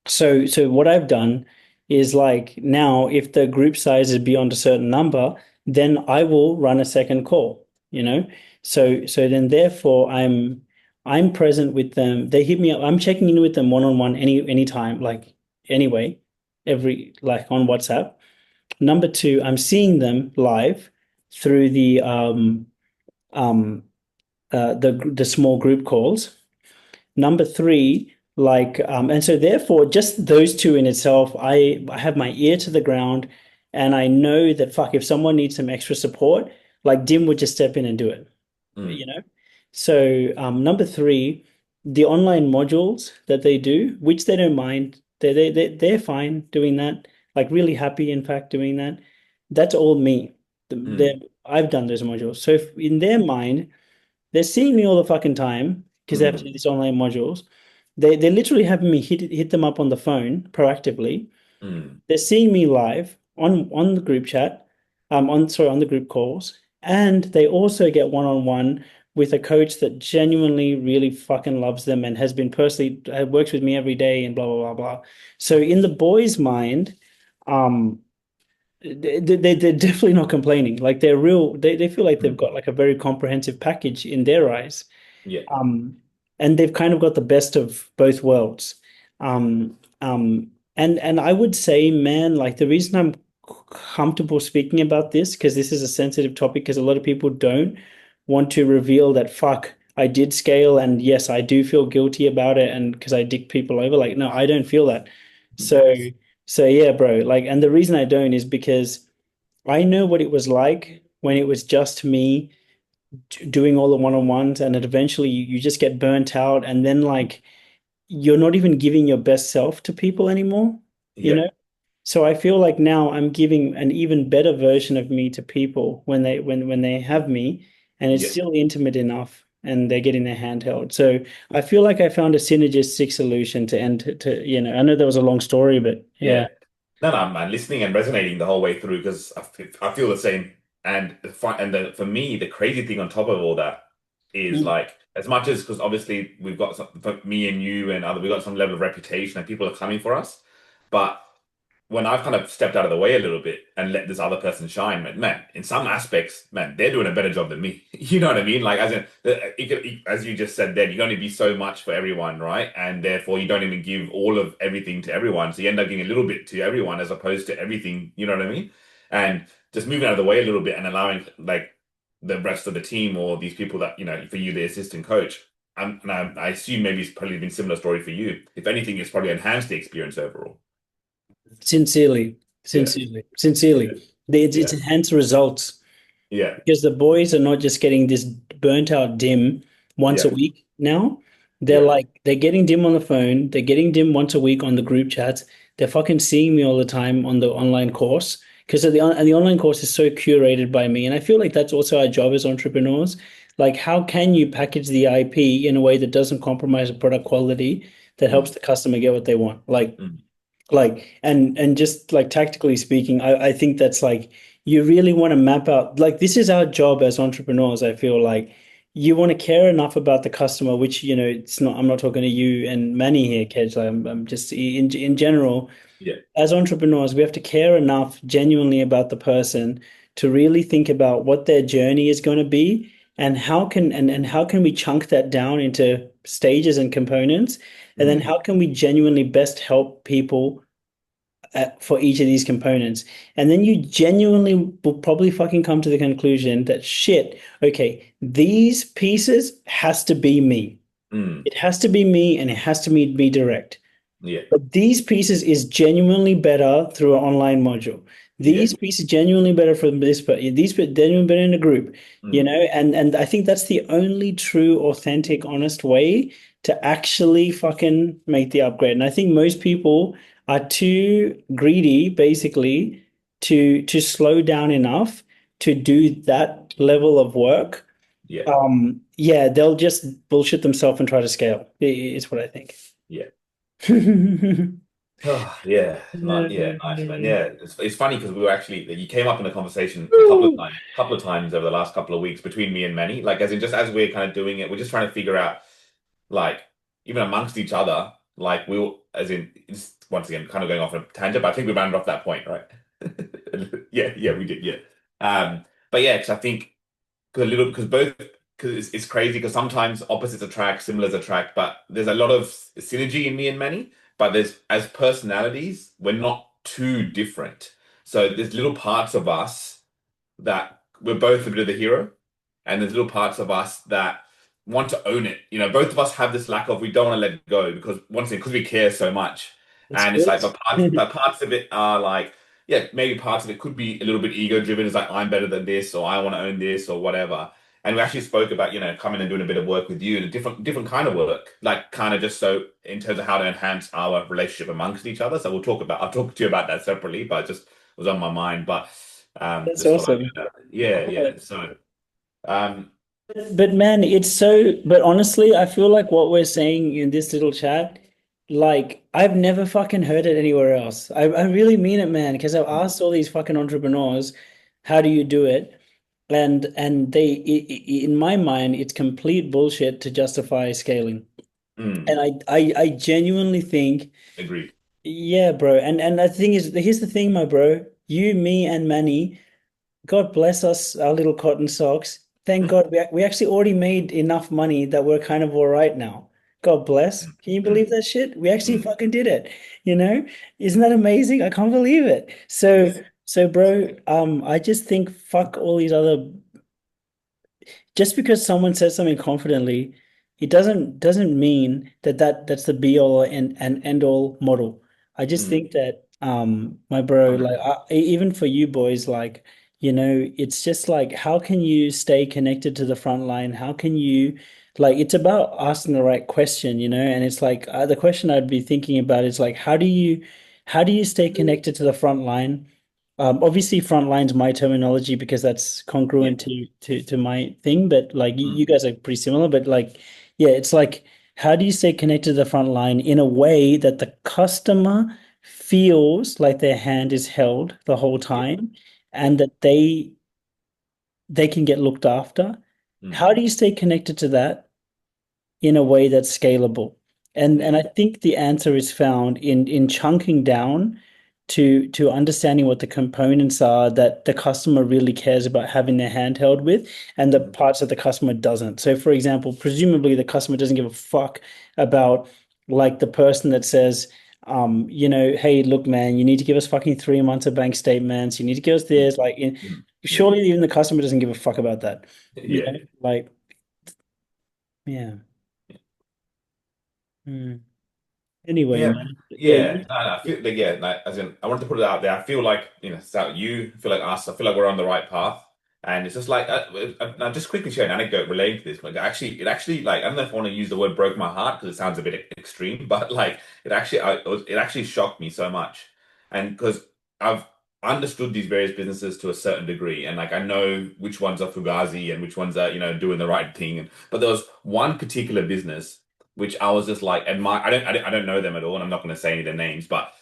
So what I've done is like now if the group size is beyond a certain number, then I will run a second call, you know? So then therefore I'm present with them. They hit me up. I'm checking in with them one-on-one anytime, like anyway, every like on WhatsApp. Number two, I'm seeing them live through um the small group calls. Number three, like, and so therefore, just those two in itself, I have my ear to the ground, and I know that fuck, if someone needs some extra support, like Dim would just step in and do it, you Mm. know? So, number three, the online modules that they do, which they don't mind, they're fine doing that, like really happy, in fact, doing that. That's all me. Mm. I've done those modules. So if in their mind, they're seeing me all the fucking time because they have to do Mm. these online modules. They're literally having me hit them up on the phone proactively. Mm. They're seeing me live on the group chat, on the group calls, and they also get one-on-one with a coach that genuinely really fucking loves them and has been personally works with me every day and blah blah blah blah. So in the boys' mind, um, they're definitely not complaining. Like they're real. They feel like they've Mm. got like a very comprehensive package in their eyes. Yeah. Um, and they've kind of got the best of both worlds. And I would say, man, like the reason I'm comfortable speaking about this, because this is a sensitive topic, because a lot of people don't want to reveal that fuck, I did scale, and yes, I do feel guilty about it, and because I dick people over. Like, no, I don't feel that. Mm. So, so yeah, bro. Like, and the reason I don't is because I know what it was like when it was just me doing all the one-on-ones, and then eventually you just get burnt out, and then like you're not even giving your best self to people anymore, you Yeah. know? So I feel like now I'm giving an even better version of me to people when they have me, and it's Yeah. still intimate enough. and they're getting their hand held. So I feel like I found a synergistic solution to end I know that was a long story, but Yeah. yeah. No, no, I'm listening and resonating the whole way through because I feel the same. And for me, the crazy thing on top of all that is Mm. like as much as because obviously we've got some, for me and you and other we've got some level of reputation and people are coming for us, but when I've kind of stepped out of the way a little bit and let this other person shine, man, in some aspects, man, they're doing a better job than me. You know what I mean? Like, as in, as you just said, then you can only be so much for everyone, right? And therefore, you don't even give all of everything to everyone. So you end up giving a little bit to everyone as opposed to everything. You know what I mean? And just moving out of the way a little bit and allowing like the rest of the team or these people that for you, the assistant coach. I assume maybe it's probably been a similar story for you. If anything, it's probably enhanced the experience overall. Sincerely, Yeah. sincerely, Yeah. sincerely. It's Yeah. enhanced results Yeah. because the boys are not just getting this burnt out dim once a Yeah. week now. Yeah. They're getting dim on the phone, they're getting dim once a week on the group chats. They're fucking seeing me all the time on the online course because and the online course is so curated by me. And I feel like that's also our job as entrepreneurs. Like, how can you package the IP in a way that doesn't compromise the product quality that helps Mm, the customer get what they want? mm, And just like tactically speaking, I think that's like you really want to map out, like, this is our job as entrepreneurs. I feel like you want to care enough about the customer, which it's not, I'm not talking to you and Manny here, Kedge. Like, I'm just in general, yeah. as entrepreneurs, we have to care enough genuinely about the person to really think about what their journey is going to be, and how can we chunk that down into stages and components, and then Mm, how can we genuinely best help people for each of these components. And then you genuinely will probably fucking come to the conclusion that shit, okay, these pieces has to be me. mm, It has to be me, and it has to be me direct. yeah. But these pieces is genuinely better through an online module. Yeah. These pieces genuinely better from this, but these genuinely better in a group, Mm, and I think that's the only true, authentic, honest way to actually fucking make the upgrade. And I think most people are too greedy, basically, to slow down enough to do that level of work. yeah. Yeah, they'll just bullshit themselves and try to scale. Is what I think. Yeah. Oh, yeah. Yeah. Nice, man. Yeah. It's funny because we were actually, you came up in a conversation couple of times over the last couple of weeks between me and Manny. Like, as in, just as we're kind of doing it, we're just trying to figure out, like, even amongst each other, like, we'll, as in, it's, once again, kind of going off on a tangent, but I think we rounded off that point, right? Yeah. Yeah. We did. Yeah. But yeah, because I think, because both because it's crazy because sometimes opposites attract, similars attract, but there's a lot of synergy in me and Manny. But there's as personalities, we're not too different. So there's little parts of us that we're both a bit of the hero, and there's little parts of us that want to own it. Both of us have this lack of we don't want to let go because once again, because we care so much. That's And it's good. like, but parts of it are like, yeah, maybe parts of it could be a little bit ego driven. It's like I'm better than this, or I want to own this, or whatever. And we actually spoke about, coming and doing a bit of work with you and a different kind of work, like kind of just so in terms of how to enhance our relationship amongst each other. So I'll talk to you about that separately, but it just was on my mind. But That's just thought I'd awesome. do that. Yeah, yeah. So um, But man, but honestly, I feel like what we're saying in this little chat, like, I've never fucking heard it anywhere else. I really mean it, man, because I've asked all these fucking entrepreneurs, how do you do it? And in my mind, it's complete bullshit to justify scaling. mm, And I genuinely think, agreed. yeah, bro. And the thing is, here's the thing, my bro. You, me, and Manny. God bless us, our little cotton socks. Thank God we actually already made enough money that we're kind of all right now. God bless. Can you believe Mm, that shit? We actually mm, fucking did it. You know? Isn't that amazing? I can't believe it. So yeah. so bro, I just think fuck all these other, just because someone says something confidently, it doesn't mean that's the be all and end all model. I just Mm, think that my bro, like, 100%. even for you boys, like, it's just like, how can you stay connected to the front line? How can you, like, it's about asking the right question, and it's like, the question I'd be thinking about is like, how do you stay connected to the front line Obviously, frontline's my terminology because that's Yeah. congruent to my thing. But like you Mm. guys are pretty similar. But like, yeah, it's like how do you stay connected to the front line in a way that the customer feels like their hand is held the whole Yeah. time Yeah. and that they can get looked after? Mm. How do you stay connected to that in a way that's scalable? And Yeah. I think the answer is found in chunking down to understanding what the components are that the customer really cares about having their handheld with and the Mhm. parts that the customer doesn't. So for example, presumably the customer doesn't give a fuck about like the person that says, hey, look, man, you need to give us fucking 3 months of bank statements. You need to give us Mm. this. Like, Mm. Yeah. surely even the customer doesn't give a fuck about that. You Yeah. know, like, yeah. Mm. Anyway, Yeah, man. Yeah, yeah. No, no, I feel like yeah, like, as in I wanted to put it out there. I feel like so you I feel like us. I feel like we're on the right path, and it's just like I'll just quickly share an anecdote relating to this. Like actually, it actually like I don't know if I want to use the word broke my heart because it sounds a bit extreme, but like it actually shocked me so much, and because I've understood these various businesses to a certain degree, and like I know which ones are fugazi and which ones are doing the right thing, but there was one particular business which I was just like admire. I don't know them at all, and I'm not going to say any of their names, but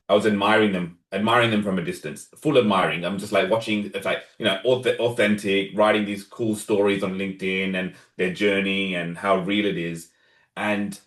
I was admiring them from a distance, full admiring. I'm just like watching. It's like authentic, writing these cool stories on LinkedIn and their journey and how real it is, and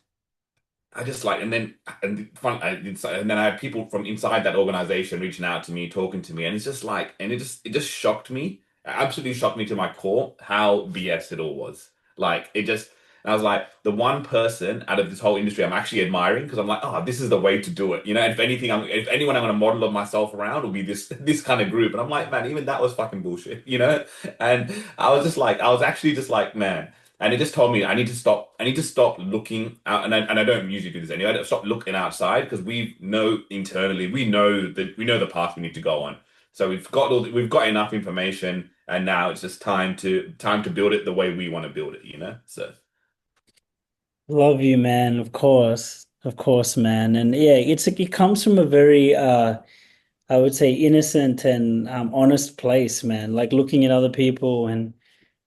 I just like, and then I had people from inside that organization reaching out to me, talking to me, and it's just like, and it just shocked me, absolutely shocked me to my core how BS it all was. Like it just, and I was like, the one person out of this whole industry I'm actually admiring because I'm like, oh, this is the way to do it, And if anything, if anyone I'm going to model of myself around will be this kind of group, and I'm like, man, even that was fucking bullshit. And I was just like, I was actually just like, man. And it just told me I need to stop. I need to stop looking out, and I don't usually do this anyway. I don't stop looking outside because we know internally, we know the path we need to go on. So we've got enough information, and now it's just time to build it the way we want to build it. So love you, man. Of course. Of course, man. And yeah, it comes from a very I would say innocent and honest place, man. Like looking at other people and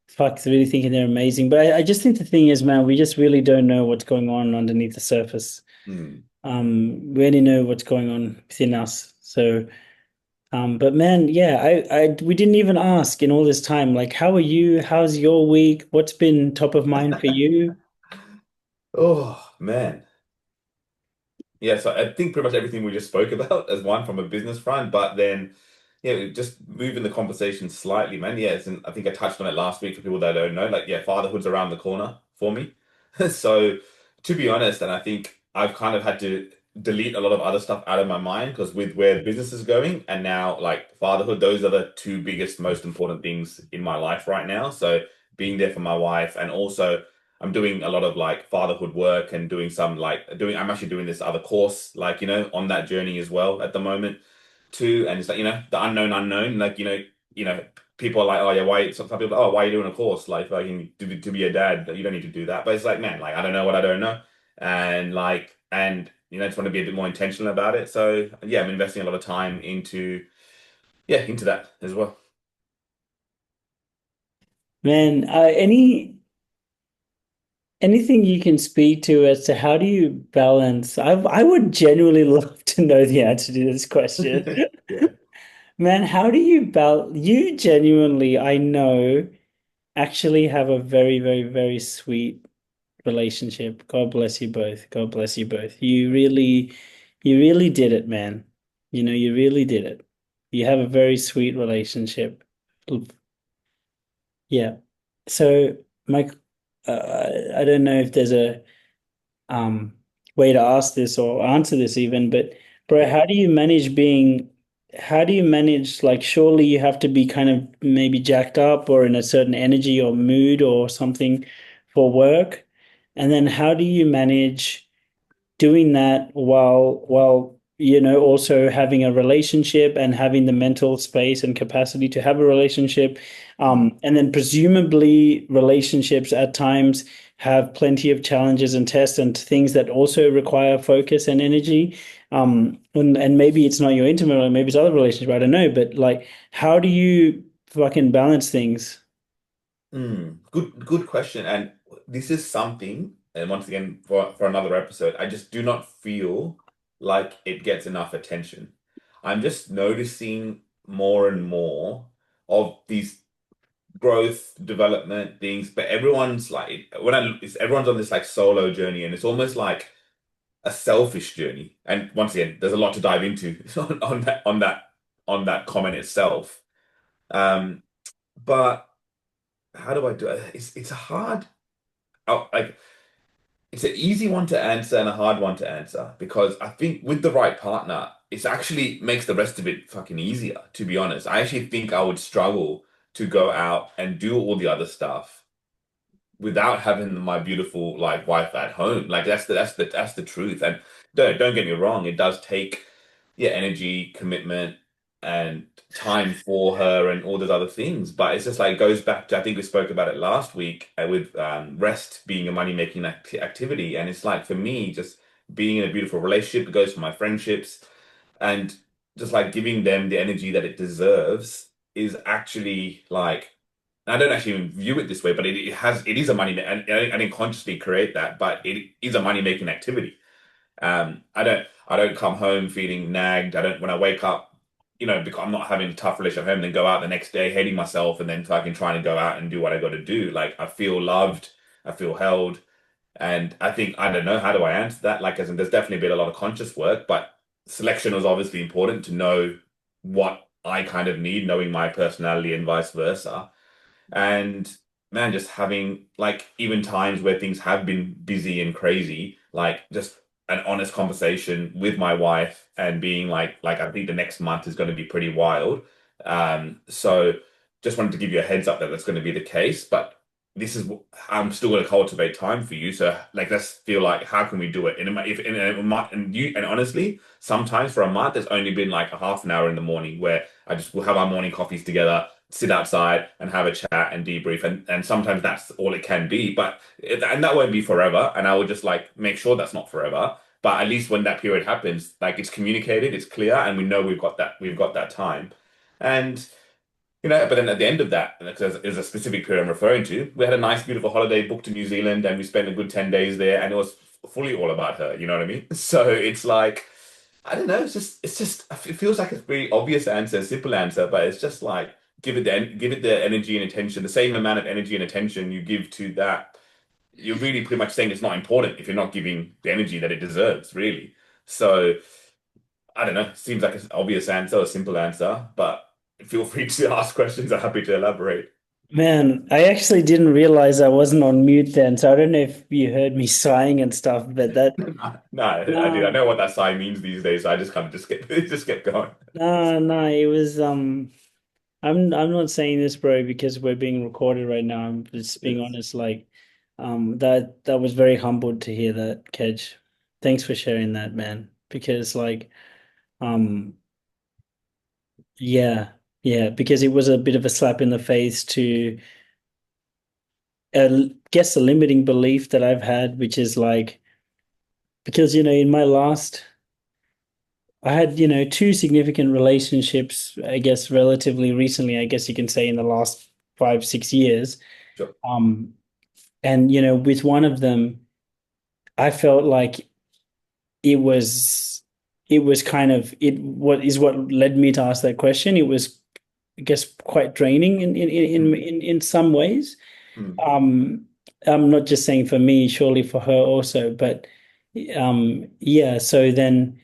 fuck really thinking they're amazing. But I just think the thing is, man, we just really don't know what's going on underneath the surface. hmm. We only know what's going on within us. So but man, yeah, I we didn't even ask in all this time, like, how are you? How's your week? What's been top of mind for you? Oh man. Yeah, so I think pretty much everything we just spoke about as one from a business front, but then yeah, just moving the conversation slightly, man. Yes, and I think I touched on it last week for people that don't know. Like, yeah, fatherhood's around the corner for me. So to be honest, and I think I've kind of had to delete a lot of other stuff out of my mind because with where the business is going and now like fatherhood, those are the two biggest, most important things in my life right now. So being there for my wife and also I'm doing a lot of like fatherhood work and doing some like doing I'm actually doing this other course like on that journey as well at the moment too and it's like the unknown unknown like people are like oh yeah why some people are, oh why are you doing a course like to be a dad you don't need to do that but it's like man like I don't know what I don't know and like and just want to be a bit more intentional about it so yeah I'm investing a lot of time into that as well. Man, anything you can speak to as to how do you balance? I would genuinely love to know the answer to this question. Yeah. Man, how do you balance? You genuinely, I know, actually have a very, very, very sweet relationship. God bless you both. God bless you both. You really did it, man. You really did it. You have a very sweet relationship. Yeah. So, Mike, I don't know if there's a way to ask this or answer this even, but bro, Yeah. how do you manage like surely you have to be kind of maybe jacked up or in a certain energy or mood or something for work? And then how do you manage doing that while also having a relationship and having the mental space and capacity to have a relationship Mm. and then presumably relationships at times have plenty of challenges and tests and things that also require focus and energy And maybe it's not your intimate, or maybe it's other relationship. I don't know, but like, how do you fucking balance things? Good question. And this is something, and once again, for another episode, I just do not feel like it gets enough attention. I'm just noticing more and more of these growth development things, but everyone's like everyone's on this like solo journey, and it's almost like a selfish journey. And once again, there's a lot to dive into on that comment itself. Um, but how do I do it? It's a hard like it's an easy one to answer and a hard one to answer because I think with the right partner, it's actually makes the rest of it fucking easier, to be honest. I actually think I would struggle to go out and do all the other stuff without having my beautiful like wife at home. Like that's the truth. And don't get me wrong, it does take energy, commitment, and time for her and all those other things. But it's just like it goes back to I think we spoke about it last week with rest being a money-making activity. And it's like for me, just being in a beautiful relationship, it goes for my friendships and just like giving them the energy that it deserves is actually like I don't actually even view it this way, but it is a money and I didn't consciously create that, but it is a money making activity. I don't come home feeling nagged. I don't when I wake up, because I'm not having a tough relationship at home, then go out the next day hating myself and then fucking trying to go out and do what I got to do. Like I feel loved, I feel held, and I think I don't know how do I answer that. Like as in, there's definitely been a lot of conscious work, but selection was obviously important to know what I kind of need, knowing my personality and vice versa. And man, just having like even times where things have been busy and crazy, like just an honest conversation with my wife and being like I think the next month is going to be pretty wild. So just wanted to give you a heads up that that's going to be the case, but I'm still going to cultivate time for you. So like let's feel like how can we do it in a month and honestly, sometimes for a month it's only been like a half an hour in the morning where I just will have our morning coffees together sit outside and have a chat and debrief and sometimes that's all it can be and that won't be forever and I will just like make sure that's not forever but at least when that period happens like it's communicated it's clear and we know we've got that time and but then at the end of that there's a specific period I'm referring to we had a nice beautiful holiday booked to New Zealand and we spent a good 10 days there and it was fully all about her you know what I mean so it's like I don't know. It's just. It feels like a very obvious answer, a simple answer, but it's just like give it the energy and attention, the same amount of energy and attention you give to that. You're really pretty much saying it's not important if you're not giving the energy that it deserves, really. So I don't know. Seems like an obvious answer, a simple answer, but feel free to ask questions. I'm happy to elaborate. Man, I actually didn't realize I wasn't on mute then, so I don't know if you heard me sighing and stuff, but that No, I did. I no, know what that sign means these days, so I just kind of just get just kept going. no, it was I'm not saying this, bro, because we're being recorded right now. I'm just being Yes. honest, like that was very humbled to hear that, Kedge. Thanks for sharing that, man. Because like um yeah, yeah, because it was a bit of a slap in the face to guess a limiting belief that I've had, which is like because in my last I had, two significant relationships, I guess relatively recently, I guess you can say in the last 5, 6 years. Sure. Um, and with one of them, I felt like it was it was kind of what led me to ask that question. It was, I guess, quite draining Mm, in some ways. mm, Um, I'm not just saying for me, surely for her also, but yeah, so then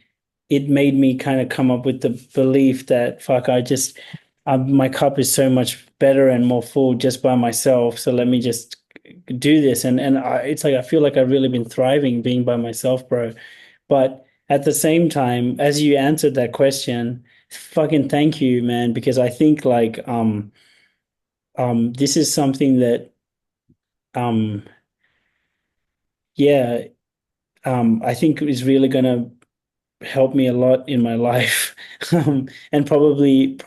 it made me kind of come up with the belief that fuck, my cup is so much better and more full just by myself. So let me just do this. It's like I feel like I've really been thriving being by myself, bro. But at the same time, as you answered that question, fucking thank you, man, because I think like this is something that um yeah I think is really gonna help me a lot in my life, and probably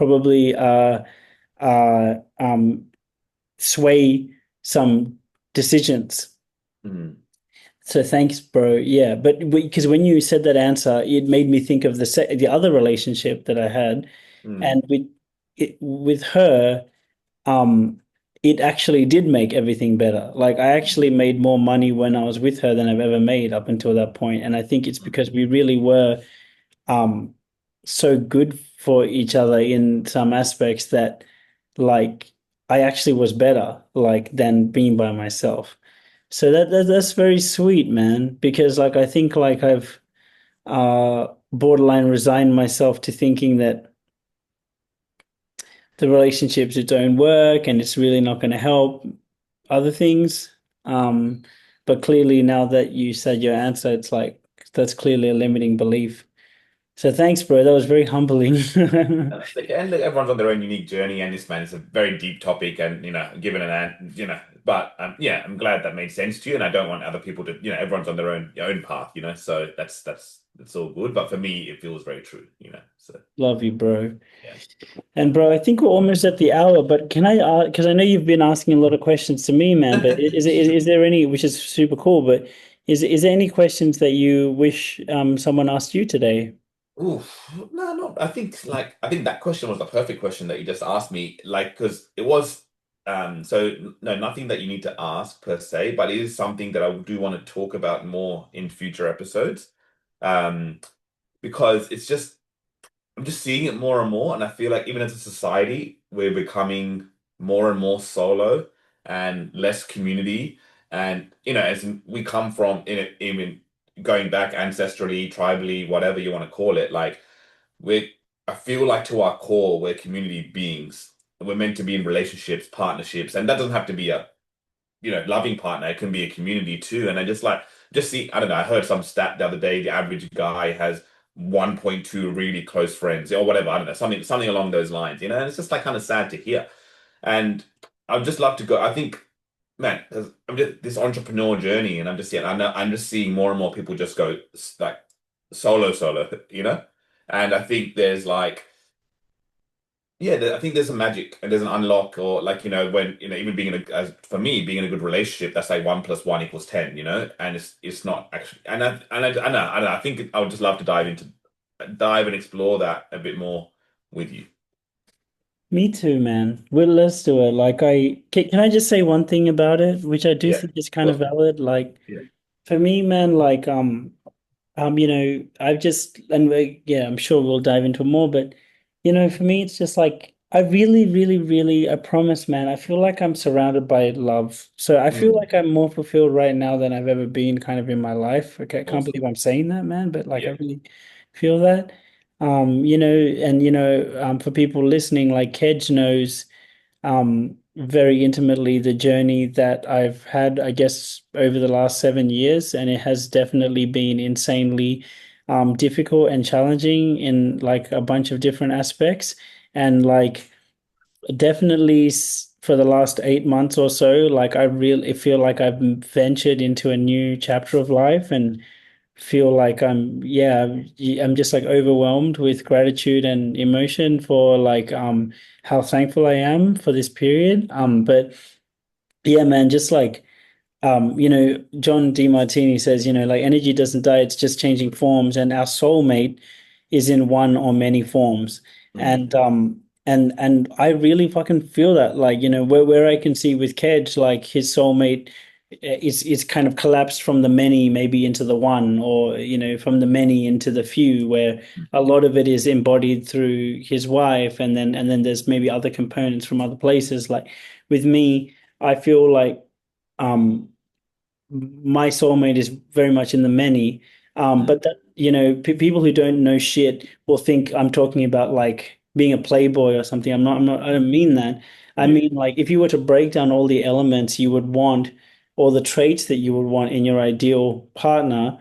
sway some decisions. mm. So thanks, bro. Yeah, but because when you said that answer, it made me think of the other relationship that I had, Mm. and with her, um, it actually did make everything better. Like I actually made more money when I was with her than I've ever made up until that point, and I think it's because we really were um so good for each other in some aspects that like I actually was better like than being by myself. So that's very sweet, man, because like I think like I've borderline resigned myself to thinking that the relationships don't work and it's really not going to help other things. Um, but clearly now that you said your answer, it's like that's clearly a limiting belief. So thanks, bro. That was very humbling. That's okay. And look, everyone's on their own unique journey, and this man is a very deep topic, and given but yeah, I'm glad that made sense to you, and I don't want other people to, everyone's on their own path, so that's all good. But for me, it feels very true. So Love you, bro. yeah. And bro, I think we're almost at the hour, but can I ask, because I know you've been asking a lot of questions to me, man, but is there any, which is super cool, but is there any questions that you wish someone asked you today? Oof, no, no. I think that question was the perfect question that you just asked me. Like, because it was so no, nothing that you need to ask per se, but it is something that I do want to talk about more in future episodes. Um, because I'm just seeing it more and more, and I feel like even as a society, we're becoming more and more solo and less community. And as we come from in it, even going back ancestrally, tribally, whatever you want to call it, like we're I feel like to our core, we're community beings. We're meant to be in relationships, partnerships, and that doesn't have to be a loving partner. It can be a community too. And I just see, I don't know, I heard some stat the other day, the average guy has 1.2 really close friends or whatever. I don't know, something along those lines, and it's just like kind of sad to hear. And I'd just love to go. I think, man, 'cause I'm just this entrepreneur journey, and I'm just seeing more and more people just go like solo. And I think there's like, yeah, I think there's a magic and there's an unlock, or like when even being for me being in a good relationship, that's like 1 + 1 = 10, and it's not actually, I know, I think I would just love to dive and explore that a bit more with you. Me too, man. Well, let's do it. Like can I just say one thing about it, which I do Yeah, think is kind of well, valid. Like yeah, for me, man, like I've just yeah, I'm sure we'll dive into more, but for me, it's just like I really, really, really, I promise, man, I feel like I'm surrounded by love. So I feel mm, like I'm more fulfilled right now than I've ever been kind of in my life. Okay, I can't believe awesome. I'm saying that, man, but like I Yeah, really feel that. And for people listening, like Kedge knows very intimately the journey that I've had, I guess, over the last 7 years, and it has definitely been insanely difficult and challenging in like a bunch of different aspects. And like definitely for the last 8 months or so, like I really feel like I've ventured into a new chapter of life and feel like I'm just like overwhelmed with gratitude and emotion for like how thankful I am for this period. But yeah, man, just like John Demartini says, like energy doesn't die, it's just changing forms, and our soulmate is in one or many forms. mm, And I really fucking feel that. Like, where I can see with Kedge, like his soulmate is kind of collapsed from the many maybe into the one, or from the many into the few, where a lot of it is embodied through his wife, and then there's maybe other components from other places. Like with me, I feel like um my soulmate is very much in the many. mm, But that, people who don't know shit will think I'm talking about like being a playboy or something. I don't mean that. I yeah, mean, like, if you were to break down all the elements you would want, or the traits that you would want in your ideal partner,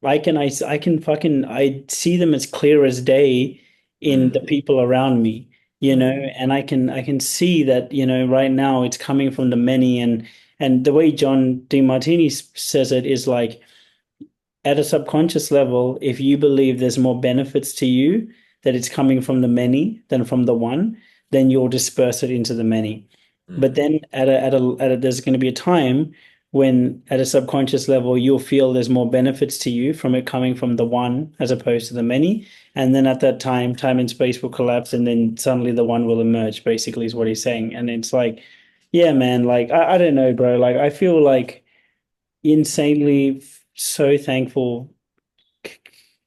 I can fucking, I see them as clear as day in the mm, people around me, mm, and I can see that, right now it's coming from the many, and the way John DeMartini says it is like at a subconscious level, if you believe there's more benefits to you that it's coming from the many than from the one, then you'll disperse it into the many. But mm, then there's going to be a time when at a subconscious level you'll feel there's more benefits to you from it coming from the one as opposed to the many. And then at that time, time and space will collapse, and then suddenly the one will emerge, basically, is what he's saying. And it's like, yeah, man, like I don't know, bro. Like I feel like insanely so thankful.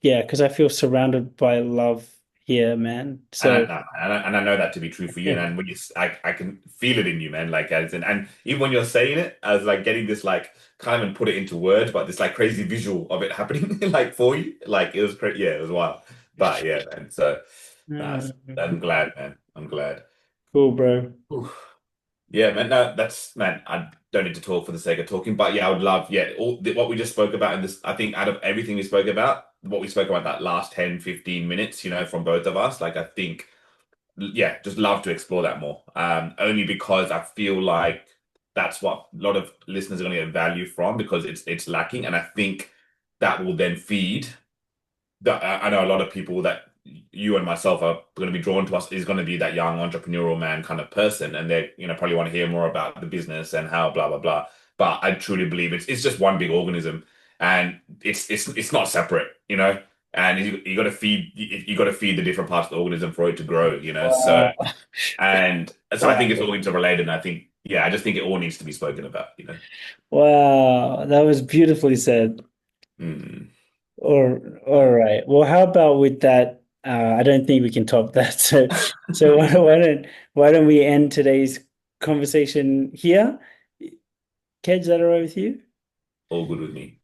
Yeah, because I feel surrounded by love here, man. And So and I know that to be true for you. yeah. And when I can feel it in you, man. Like, as in, and even when you're saying it, I was like getting this, like, can't even put it into words, but this like crazy visual of it happening, like for you. Like it was crazy. Yeah, it was wild. But yeah, man. So nice. I'm glad, man. I'm glad. Cool, bro. Whew. Yeah, man. No, that's man. I don't need to talk for the sake of talking, but yeah, I would love. Yeah, what we just spoke about in this. I think out of everything we spoke about, what we spoke about that last 10, 15 minutes, from both of us, like I think, yeah, just love to explore that more. Only because I feel like that's what a lot of listeners are going to get value from because it's lacking, and I think that will then feed. That I know a lot of people that you and myself are going to be drawn to us is going to be that young entrepreneurial man kind of person, and they probably want to hear more about the business and how blah blah blah. But I truly believe it's just one big organism, and it's not separate, And you got to feed you got to feed the different parts of the organism for it to grow. So Wow. and so I think it's Wow. all interrelated, and I think I just think it all needs to be spoken about. Wow. That was beautifully said. Mm. All right. Well, how about with that? I don't think we can top that. So why don't we end today's conversation here? Kedge, is that all right with you? All good with me.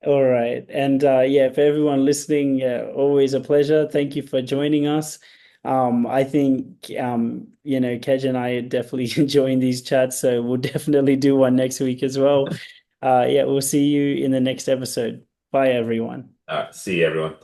All right. And yeah, for everyone listening, always a pleasure. Thank you for joining us. I think Kedge and I are definitely enjoying these chats, so we'll definitely do one next week as well. Yeah, we'll see you in the next episode. Bye, everyone. See you, everyone.